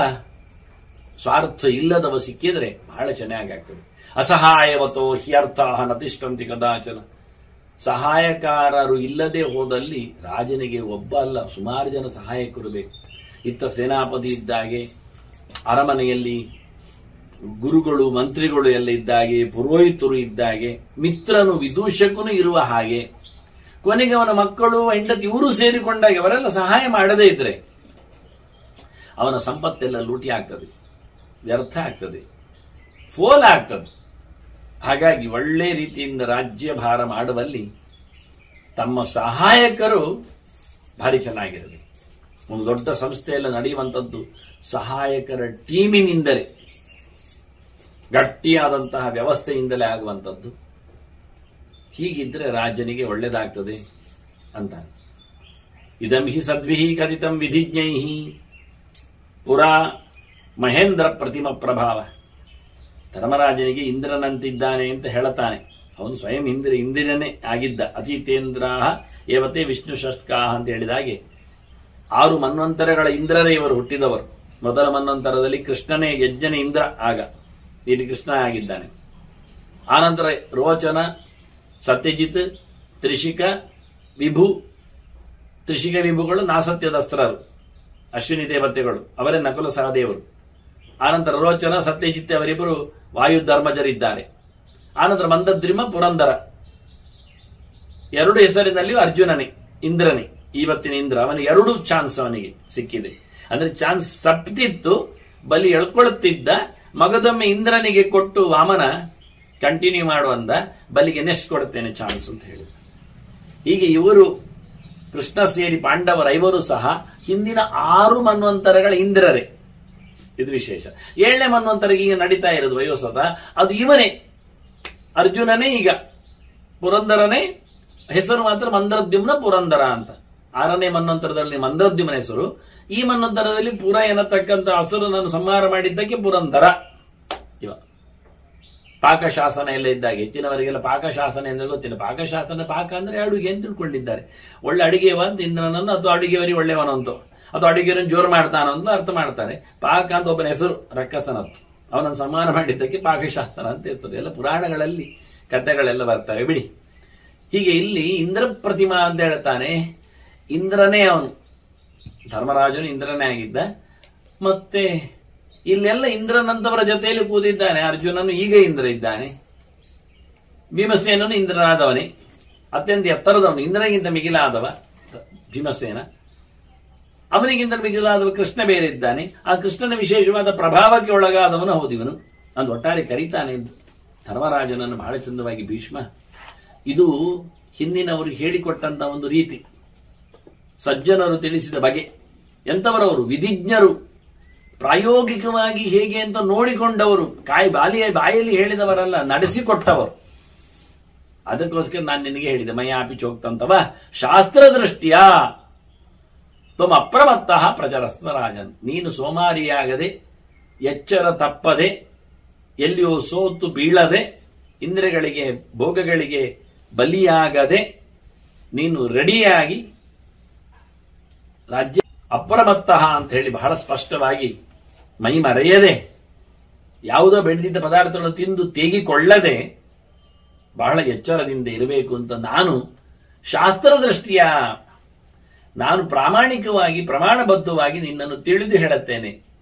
ಸ್ವಾರ್ಥ ಇಲ್ಲದವ ಸಿಕ್ಕಿದ್ರೆ ಬಹಳ ಚೆನ್ನಾಗಾಗ್ತದೆ. ಅಸಹಾಯವತೋ ಹ್ಯರ್ಥ ನತಿಷ್ಠಂತಿ ಕದಾಚನ. ಸಹಾಯಕಾರರು ಇಲ್ಲದೆ ಹೋದಲ್ಲಿ ರಾಜನಿಗೆ ಒಬ್ಬ ಅಲ್ಲ, ಸುಮಾರು ಜನ ಸಹಾಯಕರು ಬೇಕು. ಇತ್ತ ಸೇನಾಪತಿ ಇದ್ದಾಗೆ, ಅರಮನೆಯಲ್ಲಿ ಗುರುಗಳು ಮಂತ್ರಿಗಳು ಎಲ್ಲ ಇದ್ದಾಗೆ, ಪುರೋಹಿತರು ಇದ್ದಾಗೆ, ಮಿತ್ರನು ವಿದೂಷಕನು ಇರುವ ಹಾಗೆ, ಕೊನೆಗೆ ಅವನ ಮಕ್ಕಳು ಹೆಂಡತಿ ಇವರು ಸೇರಿಕೊಂಡಾಗ ಅವರೆಲ್ಲ ಸಹಾಯ ಮಾಡದೇ ಇದ್ರೆ ಅವನ ಸಂಪತ್ತೆಲ್ಲ ಲೂಟಿ ಆಗ್ತದೆ, ವ್ಯರ್ಥ ಆಗ್ತದೆ, ಫೋಲ್ ಆಗ್ತದೆ. ಹಾಗಾಗಿ ಒಳ್ಳೆ ರೀತಿಯಿಂದ ರಾಜ್ಯಭಾರ ಮಾಡುವಲ್ಲಿ ತಮ್ಮ ಸಹಾಯಕರು ಭಾರಿ ಚೆನ್ನಾಗಿರಬೇಕು. ಒಂದು ದೊಡ್ಡ ಸಂಸ್ಥೆಯೆಲ್ಲ ನಡೆಯುವಂಥದ್ದು ಸಹಾಯಕರ ಟೀಮಿನಿಂದಲೇ, ಗಟ್ಟಿಯಾದಂತಹ ವ್ಯವಸ್ಥೆಯಿಂದಲೇ ಆಗುವಂಥದ್ದು. ಹೀಗಿದ್ರೆ ರಾಜನಿಗೆ ಒಳ್ಳೆಯದಾಗ್ತದೆ ಅಂತ. ಇದಂ ಹಿ ಸದ್ವಿಹಿ ಕಥಿತಂ ವಿಧಿಜ್ಞೈಹಿ ಪುರಾ ಮಹೇಂದ್ರ ಪ್ರತಿಮ ಪ್ರಭಾವ. ಧರ್ಮರಾಜನಿಗೆ ಇಂದ್ರನಂತಿದ್ದಾನೆ ಅಂತ ಹೇಳುತ್ತಾನೆ. ಅವನು ಸ್ವಯಂ ಇಂದ್ರನೇ ಆಗಿದ್ದ. ಅತೀತೇಂದ್ರಾಹ ಏವತೆ ವಿಷ್ಣು ಷಷ್ಕಾಹ ಅಂತ ಹೇಳಿದಾಗೆ 6 ಮನ್ವಂತರಗಳ ಇಂದ್ರರೇ ಇವರು ಹುಟ್ಟಿದವರು. ಮೊದಲ ಮನ್ವಂತರದಲ್ಲಿ ಕೃಷ್ಣನೇ ಯಜ್ಞನೇ ಇಂದ್ರ, ಆಗ ಇಲ್ಲಿ ಕೃಷ್ಣ ಆಗಿದ್ದಾನೆ. ಆನಂತರ ರೋಚನ, ಸತ್ಯಜಿತ್, ತ್ರಿಷಿಕ, ವಿಭು. ತ್ರಿಷಿಕ ವಿಭುಗಳು ನಾಸತ್ಯದಸ್ತ್ರರು, ಅಶ್ವಿನಿ ದೇವತೆಗಳು, ಅವರೇ ನಕುಲ ಸಹದೇವರು. ಆನಂತರ ರೋಚನ, ಸತ್ಯಜಿತ್ ಅವರಿಬ್ಬರು ವಾಯುಧರ್ಮಜರಿದ್ದಾರೆ. ಆನಂತರ ಮಂದದ್ರಿಮ, ಪುರಂದರ, 2 ಹೆಸರಿನಲ್ಲಿಯೂ ಅರ್ಜುನನೇ, ಇಂದ್ರನೇ, ಇವತ್ತಿನ ಇಂದ್ರ. ಅವನಿಗೆ 2 ಚಾನ್ಸ್ ಅವನಿಗೆ ಸಿಕ್ಕಿದೆ. ಅಂದ್ರೆ ಚಾನ್ಸ್ ಸಪ್ತಿತ್ತು, ಬಲಿ ಎಳ್ಕೊಳ್ಳುತ್ತಿದ್ದ. ಮಗದೊಮ್ಮೆ ಇಂದ್ರನಿಗೆ ಕೊಟ್ಟು ವಾಮನ ಕಂಟಿನ್ಯೂ ಮಾಡುವಂದ, ಬಲಿಗೆ ನೆಕ್ಸ್ಟ್ ಕೊಡುತ್ತೇನೆ ಚಾನ್ಸ್ ಅಂತ ಹೇಳಿದ. ಹೀಗೆ ಇವರು ಕೃಷ್ಣ ಸೇರಿ ಪಾಂಡವರ 5 ಸಹ ಹಿಂದಿನ 6 ಮನ್ವಂತರಗಳ ಇಂದ್ರರೇ. ಇದು ವಿಶೇಷ. 7ನೇ ಮನ್ವಂತರಿಗೆ ಈಗ ನಡೀತಾ ಇರೋದು ವಯೋಸತ, ಅದು ಇವನೇ, ಅರ್ಜುನನೇ. ಈಗ ಪುರಂದರನೇ, ಹೆಸರು ಮಾತ್ರ ಮಂದ್ರದ್ಯುಮ್ನ ಪುರಂದರ ಅಂತ. 6ನೇ ಮನ್ವಂತರದಲ್ಲಿ ಮಂದ್ರದ್ಯುಮ್ನ ಹೆಸರು. ಈ ಮನ್ವಂತರದಲ್ಲಿ ಪುರ ಎನ್ನತಕ್ಕಂಥ ಹಸುರನನ್ನು ಸಂಹಾರ ಮಾಡಿದ್ದಕ್ಕೆ ಪುರಂದರ. ಇವ ಪಾಕಶಾಸನ ಎಲ್ಲ ಇದ್ದಾಗ ಹೆಚ್ಚಿನವರಿಗೆಲ್ಲ ಪಾಕಶಾಸನ ಎಂದ್ರೆ ಗೊತ್ತಿಲ್ಲ. ಪಾಕಶಾಸನ, ಪಾಕ ಅಂದ್ರೆ ಅಡುಗೆ ಅಂತ ತಿಳ್ಕೊಂಡಿದ್ದಾರೆ. ಒಳ್ಳೆ ಅಡುಗೆವ ಅಂತ ಇಂದ್ರನನ್ನು, ಅಥವಾ ಅಡುಗೆವರಿಗೆ ಒಳ್ಳೆಯವನಂತೋ, ಅಥವಾ ಅಡುಗೆಯನ್ನು ಜೋರು ಮಾಡ್ತಾನೋ ಅಂತ ಅರ್ಥ ಮಾಡ್ತಾರೆ. ಪಾಕ ಅಂತ ಒಬ್ಬನ ಹೆಸರು, ರಕ್ಕಸನತ್ತು. ಅವನನ್ನು ಸಂಹಾರ ಮಾಡಿದ್ದಕ್ಕೆ ಪಾಕಶಾಸನ ಅಂತ ಇರ್ತದೆ. ಎಲ್ಲ ಪುರಾಣಗಳಲ್ಲಿ ಕಥೆಗಳೆಲ್ಲ ಬರ್ತವೆ ಬಿಡಿ. ಹೀಗೆ ಇಲ್ಲಿ ಇಂದ್ರ ಪ್ರತಿಮಾ ಅಂತ ಹೇಳ್ತಾನೆ. ಇಂದ್ರನೇ ಅವನು, ಧರ್ಮರಾಜನು ಇಂದ್ರನೇ ಆಗಿದ್ದ. ಮತ್ತೆ ಇಲ್ಲೆಲ್ಲ ಇಂದ್ರನಂತವರ ಜೊತೆಯಲ್ಲಿ ಕೂತಿದ್ದಾನೆ. ಅರ್ಜುನನು ಈಗ ಇಂದ್ರ ಇದ್ದಾನೆ, ಭೀಮಸೇನನು ಇಂದ್ರನಾದವನೇ. ಅತ್ಯಂತ ಎತ್ತರದವನು, ಇಂದ್ರನಿಗಿಂತ ಮಿಗಿಲಾದವ ಭೀಮಸೇನ, ಅವನಿಗಿಂತ ಮಿಗಿಲಾದವ ಕೃಷ್ಣ ಬೇರೆ ಇದ್ದಾನೆ. ಆ ಕೃಷ್ಣನ ವಿಶೇಷವಾದ ಪ್ರಭಾವಕ್ಕೆ ಒಳಗಾದವನು ಹೌದಿವನು ಅಂದು ಒಟ್ಟಾರೆ ಕರೀತಾನೆ ಎಂದು ಧರ್ಮರಾಜನನ್ನು ಬಹಳ ಚಂದವಾಗಿ ಭೀಷ್ಮ. ಇದು ಹಿಂದಿನವರು ಹೇಳಿಕೊಟ್ಟಂತ ಒಂದು ರೀತಿ, ಸಜ್ಜನರು ತಿಳಿಸಿದ ಬಗೆ. ಎಂತವರವರು? ವಿಧಿಜ್ಞರು, ಪ್ರಾಯೋಗಿಕವಾಗಿ ಹೇಗೆ ಅಂತ ನೋಡಿಕೊಂಡವರು, ಬಾಯಲ್ಲಿ ಹೇಳಿದವರಲ್ಲ, ನಡೆಸಿಕೊಟ್ಟವರು. ಅದಕ್ಕೋಸ್ಕರ ನಾನು ನಿನಗೆ ಹೇಳಿದೆ, ಮಯಾಪಿ ಚೋಕ್ತಂತವ ಶಾಸ್ತ್ರದೃಷ್ಟಿಯ ತ್ವಂ ಅಪ್ರಮತ್ತಃ ಪ್ರಚರಸ್ತ ರಾಜನ್. ನೀನು ಸೋಮಾರಿಯಾಗದೆ, ಎಚ್ಚರ ತಪ್ಪದೆ, ಎಲ್ಲಿಯೂ ಸೋತು ಬೀಳದೆ, ಇಂದ್ರಿಯಗಳಿಗೆ ಭೋಗಗಳಿಗೆ ಬಲಿಯಾಗದೆ, ನೀನು ರೆಡಿಯಾಗಿ ರಾಜ್ಯ ಅಪ್ರಮತ್ತಃ ಅಂತ ಹೇಳಿ ಬಹಳ ಸ್ಪಷ್ಟವಾಗಿ ಮೈ ಮರೆಯದೆ, ಯಾವುದೋ ಬೆಳೆದಿದ್ದ ಪದಾರ್ಥಗಳನ್ನು ತಿಂದು ತೇಗಿಕೊಳ್ಳದೆ ಬಹಳ ಎಚ್ಚರದಿಂದ ಇರಬೇಕು ಅಂತ ನಾನು ಶಾಸ್ತ್ರದೃಷ್ಟಿಯ, ನಾನು ಪ್ರಾಮಾಣಿಕವಾಗಿ ಪ್ರಮಾಣಬದ್ಧವಾಗಿ ನಿನ್ನನ್ನು ತಿಳಿದು ಹೇಳುತ್ತೇನೆ.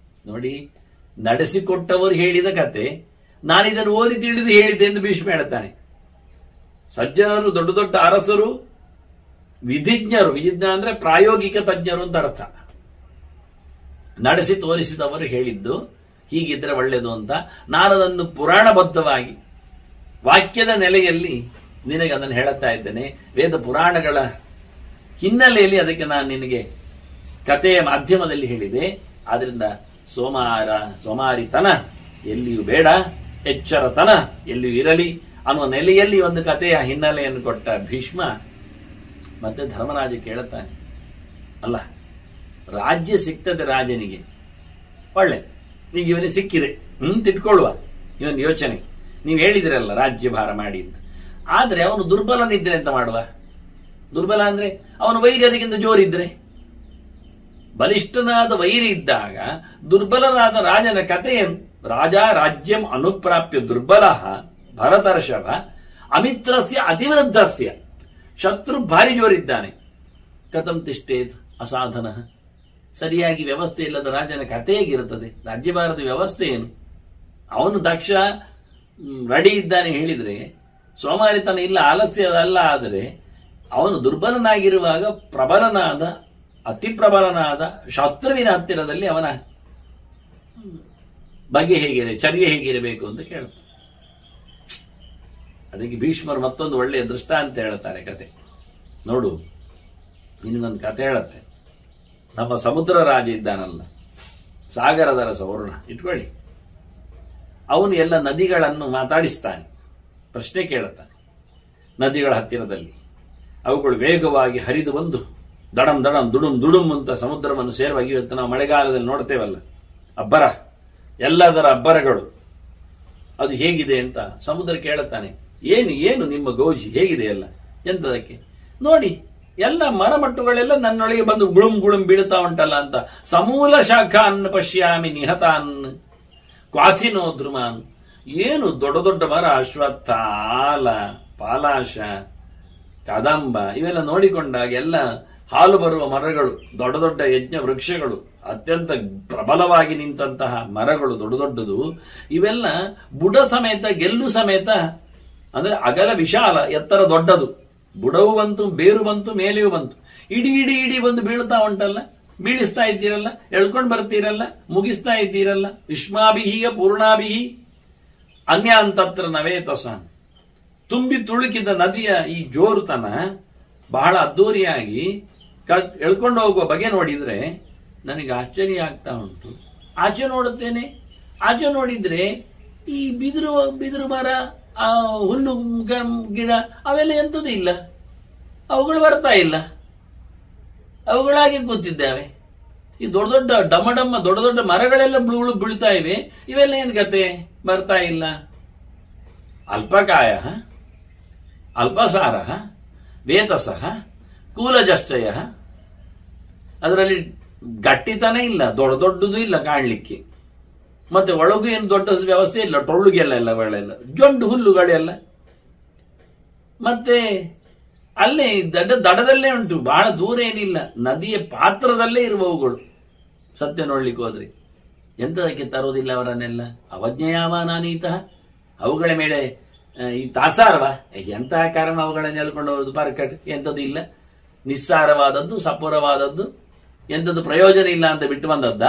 ನೋಡಿ, ನಡೆಸಿಕೊಟ್ಟವರು ಹೇಳಿದ ಕತೆ ನಾನಿದನ್ನು ಓದಿ ತಿಳಿದು ಹೇಳಿದ್ದೆ ಎಂದು ಭೀಷ್ಮ ಹೇಳುತ್ತಾನೆ. ಸಜ್ಜನರು, ದೊಡ್ಡ ದೊಡ್ಡ ಅರಸರು, ವಿಧಿಜ್ಞರು, ವಿಧಿಜ್ಞ ಅಂದ್ರೆ ಪ್ರಾಯೋಗಿಕ ತಜ್ಞರು ಅಂತ ಅರ್ಥ, ನಡೆಸಿ ತೋರಿಸಿದವರು ಹೇಳಿದ್ದು ಹೀಗಿದ್ರೆ ಒಳ್ಳೆಯದು ಅಂತ ನಾನದನ್ನು ಪುರಾಣಬದ್ಧವಾಗಿ ವಾಕ್ಯದ ನೆಲೆಯಲ್ಲಿ ನಿನಗೆ ಅದನ್ನು ಹೇಳುತ್ತಾ ಇದ್ದೇನೆ. ವೇದ ಪುರಾಣಗಳ ಹಿನ್ನೆಲೆಯಲ್ಲಿ ಅದಕ್ಕೆ ನಾನು ನಿನಗೆ ಕಥೆಯ ಮಾಧ್ಯಮದಲ್ಲಿ ಹೇಳಿದೆ. ಆದ್ರಿಂದ ಸೋಮಾರಿತನ ಎಲ್ಲಿಯೂ ಬೇಡ, ಎಚ್ಚರತನ ಎಲ್ಲಿಯೂ ಇರಲಿ ಅನ್ನುವ ನೆಲೆಯಲ್ಲಿ ಒಂದು ಕಥೆಯ ಹಿನ್ನೆಲೆಯನ್ನು ಕೊಟ್ಟ ಭೀಷ್ಮ ಮತ್ತೆ ಧರ್ಮರಾಜ ಕೇಳುತ್ತಾನೆ, ಅಲ್ಲ ರಾಜ್ಯ ಸಿಗ್ತದೆ ರಾಜನಿಗೆ, ಒಳ್ಳೆ ಈಗ ಇವನಿಗೆ ಸಿಕ್ಕಿದೆ, ತಿಟ್ಕೊಳ್ಳುವ ಇವನ್ ಯೋಚನೆ, ನೀವು ಹೇಳಿದ್ರಲ್ಲ ರಾಜ್ಯ ಭಾರ ಮಾಡಿ ಅಂತ. ಆದ್ರೆ ಅವನು ದುರ್ಬಲನಿದ್ರೆ ಅಂತ ಮಾಡುವ? ದುರ್ಬಲ ಅಂದ್ರೆ ಅವನು ವೈರಿ ಅದಕ್ಕಿಂತ ಜೋರಿದ್ರೆ, ಬಲಿಷ್ಠನಾದ ವೈರಿ ಇದ್ದಾಗ ದುರ್ಬಲನಾದ ರಾಜನ ಕಥೆಯನ್ನು, ರಾಜ ರಾಜ್ಯಂ ಅನುಪ್ರಾಪ್ಯ ದುರ್ಬಲ ಭರತರ್ಷಭ ಅಮಿತ್ರಸ್ಯ ಅತಿವೃದ್ಧಸ್ಯ, ಶತ್ರು ಭಾರಿ ಜೋರಿದ್ದಾನೆ, ಕಥಂ ತಿಷ್ಟೇತ್ ಅಸಾಧನ, ಸರಿಯಾಗಿ ವ್ಯವಸ್ಥೆ ಇಲ್ಲದ ರಾಜನ ಕಥೆ ಹೇಗಿರುತ್ತದೆ? ರಾಜ್ಯಭಾರದ ವ್ಯವಸ್ಥೆ ಏನು? ಅವನು ದಕ್ಷ ರೆಡಿ ಇದ್ದಾನೆ ಹೇಳಿದ್ರೆ ಸೋಮಾರಿತನ ಇಲ್ಲ, ಆಲಸ್ಯ ಅಲ್ಲ. ಆದರೆ ಅವನು ದುರ್ಬಲನಾಗಿರುವಾಗ ಪ್ರಬಲನಾದ, ಅತಿ ಪ್ರಬಲನಾದ ಶತ್ರುವಿನ ಹತ್ತಿರದಲ್ಲಿ ಅವನ ಬಗ್ಗೆ ಹೇಗಿದೆ, ಚರ್ಯೆ ಹೇಗಿರಬೇಕು ಅಂತ ಕೇಳ್ತಾರೆ. ಅದಕ್ಕೆ ಭೀಷ್ಮರು ಮತ್ತೊಂದು ಒಳ್ಳೆಯ ದೃಷ್ಟಾಂತ ಹೇಳ್ತಾರೆ ಕತೆ. ನೋಡು, ನಿನಗೊಂದು ಕತೆ ಹೇಳತ್ತೆ. ನಮ್ಮ ಸಮುದ್ರ ರಾಜ ಇದ್ದಾನಲ್ಲ, ಸಾಗರದ ರಸ ವರುಣ ಇಟ್ಕೊಳ್ಳಿ, ಅವನು ಎಲ್ಲ ನದಿಗಳನ್ನು ಮಾತಾಡಿಸ್ತಾನೆ, ಪ್ರಶ್ನೆ ಕೇಳುತ್ತಾನೆ. ನದಿಗಳ ಹತ್ತಿರದಲ್ಲಿ ಅವುಗಳು ವೇಗವಾಗಿ ಹರಿದು ಬಂದು ದಡಂ ದಡಂ ದುಡುಂ ದುಡುಂ ಅಂತ ಸಮುದ್ರವನ್ನು ಸೇರುವಾಗ, ಇವತ್ತು ನಾವು ಮಳೆಗಾಲದಲ್ಲಿ ನೋಡ್ತೇವಲ್ಲ ಅಬ್ಬರ, ಎಲ್ಲದರ ಅಬ್ಬರಗಳು, ಅದು ಹೇಗಿದೆ ಅಂತ ಸಮುದ್ರ ಕೇಳುತ್ತಾನೆ. ಏನು ನಿಮ್ಮ ಗೋಜಿ ಹೇಗಿದೆ ಎಲ್ಲ ಎಂತದಕ್ಕೆ? ನೋಡಿ, ಎಲ್ಲ ಮರಮಟ್ಟುಗಳೆಲ್ಲ ನನ್ನೊಳಗೆ ಬಂದು ಗುಳುಂ ಗುಳುಂ ಬೀಳ್ತಾ ಉಂಟಲ್ಲ ಅಂತ. ಸಮೂಲ ಶಾಖಾನ್ ಪಶ್ಯಾಮಿ ನಿಹತಾನ್ ಕ್ವಾಥಿನೋ ಧ್ರುಮಾನ್. ಏನು ದೊಡ್ಡ ದೊಡ್ಡ ಮರ, ಅಶ್ವತ್ಥ, ಆಲ, ಪಾಲಾಶ, ಕದಂಬ, ಇವೆಲ್ಲ ನೋಡಿಕೊಂಡಾಗ ಎಲ್ಲ ಹಾಲು ಬರುವ ಮರಗಳು, ದೊಡ್ಡ ದೊಡ್ಡ ಯಜ್ಞ ವೃಕ್ಷಗಳು, ಅತ್ಯಂತ ಪ್ರಬಲವಾಗಿ ನಿಂತಹ ಮರಗಳು, ದೊಡ್ಡ ದೊಡ್ಡದು. ಇವೆಲ್ಲ ಬುಡ ಸಮೇತ, ಗೆಲ್ಲು ಸಮೇತ, ಅಂದ್ರೆ ಅಗಲ ವಿಶಾಲ, ಎತ್ತರ ದೊಡ್ಡದು. ಬುಡವು ಬಂತು, ಬೇರು ಬಂತು, ಮೇಲೆಯೂ ಬಂತು, ಇಡೀ ಇಡೀ ಇಡೀ ಬಂದು ಬೀಳ್ತಾ ಉಂಟಲ್ಲ. ಬೀಳಿಸ್ತಾ ಇದ್ದೀರಲ್ಲ, ಎಳ್ಕೊಂಡು ಬರ್ತೀರಲ್ಲ, ಮುಗಿಸ್ತಾ ಇದ್ದೀರಲ್ಲ. ವಿಷ್ಮಾಭಿಹೀಯ ಪೂರ್ಣಾಭಿಹಿ ಅನ್ಯಾಂತತ್ರ ನವೇತಸಾನ್. ತುಂಬಿ ತುಳುಕಿದ ನದಿಯ ಈ ಜೋರುತನ ಬಹಳ ಅದ್ದೂರಿಯಾಗಿ ಎಳ್ಕೊಂಡು ಹೋಗುವ ಬಗೆ ನೋಡಿದ್ರೆ ನನಗೆ ಆಶ್ಚರ್ಯ ಆಗ್ತಾ ಉಂಟು. ಆಚೆ ನೋಡುತ್ತೇನೆ, ಆಚೆ ನೋಡಿದ್ರೆ ಈ ಬಿದಿರು ಮರ, ಆ ಹುಲ್ಲು ಗಿಡ ಅವೆಲ್ಲ ಎಂತದೂ ಇಲ್ಲ, ಅವುಗಳು ಬರ್ತಾ ಇಲ್ಲ, ಅವುಗಳಾಗಿ ಕೂತಿದ್ದಾವೆ. ಈ ದೊಡ್ಡ ದೊಡ್ಡ ಡಮ್ಮ ದೊಡ್ಡ ದೊಡ್ಡ ಮರಗಳೆಲ್ಲ ಬೀಳ್ತಾ ಇವೆ, ಇವೆಲ್ಲ ಏನ್ ಕತೆ? ಬರ್ತಾ ಇಲ್ಲ. ಅಲ್ಪಕಾಯ, ಅಲ್ಪಸಾರ, ವೇತಸಃ, ಕೂಲಜಶ್ಚಯ, ಅದರಲ್ಲಿ ಗಟ್ಟಿತನ ಇಲ್ಲ, ದೊಡ್ಡ ದೊಡ್ಡದು ಇಲ್ಲ ಕಾಣ್ಲಿಕ್ಕೆ. ಮತ್ತೆ ಒಳಗೂ ಏನು ದೊಡ್ಡ ವ್ಯವಸ್ಥೆ ಇಲ್ಲ, ಟೊಳ್ಳುಗೆಲ್ಲ ಎಲ್ಲಗಳೆಲ್ಲ ಜೊಂಡು ಹುಲ್ಲುಗಳೆಲ್ಲ. ಮತ್ತೆ ಅಲ್ಲೇ ದಡದಲ್ಲೇ ಉಂಟು, ಬಹಳ ದೂರ ಏನಿಲ್ಲ, ನದಿಯ ಪಾತ್ರದಲ್ಲೇ ಇರುವವುಗಳು. ಸತ್ಯ ನೋಡ್ಲಿಕ್ಕೆ ಹೋದ್ರೆ ಎಂತದಕ್ಕೆ ತರೋದಿಲ್ಲ ಅವರನ್ನೆಲ್ಲ? ಅವಜ್ಞೆಯಾವ ನಾನೀತ, ಅವುಗಳ ಮೇಲೆ ಈ ತಾತ್ಸಾರವ ಎಂತಹ ಕಾರಣ ಅವುಗಳನ್ನ ಎಳ್ಕೊಂಡು ಹೋಗುದು ಪಾರ್ಕಟ್ ಎಂಥದ್ದು ಇಲ್ಲ, ನಿಸ್ಸಾರವಾದದ್ದು ಸಪೂರವಾದದ್ದು ಎಂಥದ್ದು ಪ್ರಯೋಜನ ಇಲ್ಲ ಅಂತ ಬಿಟ್ಟು ಬಂದದ್ದ,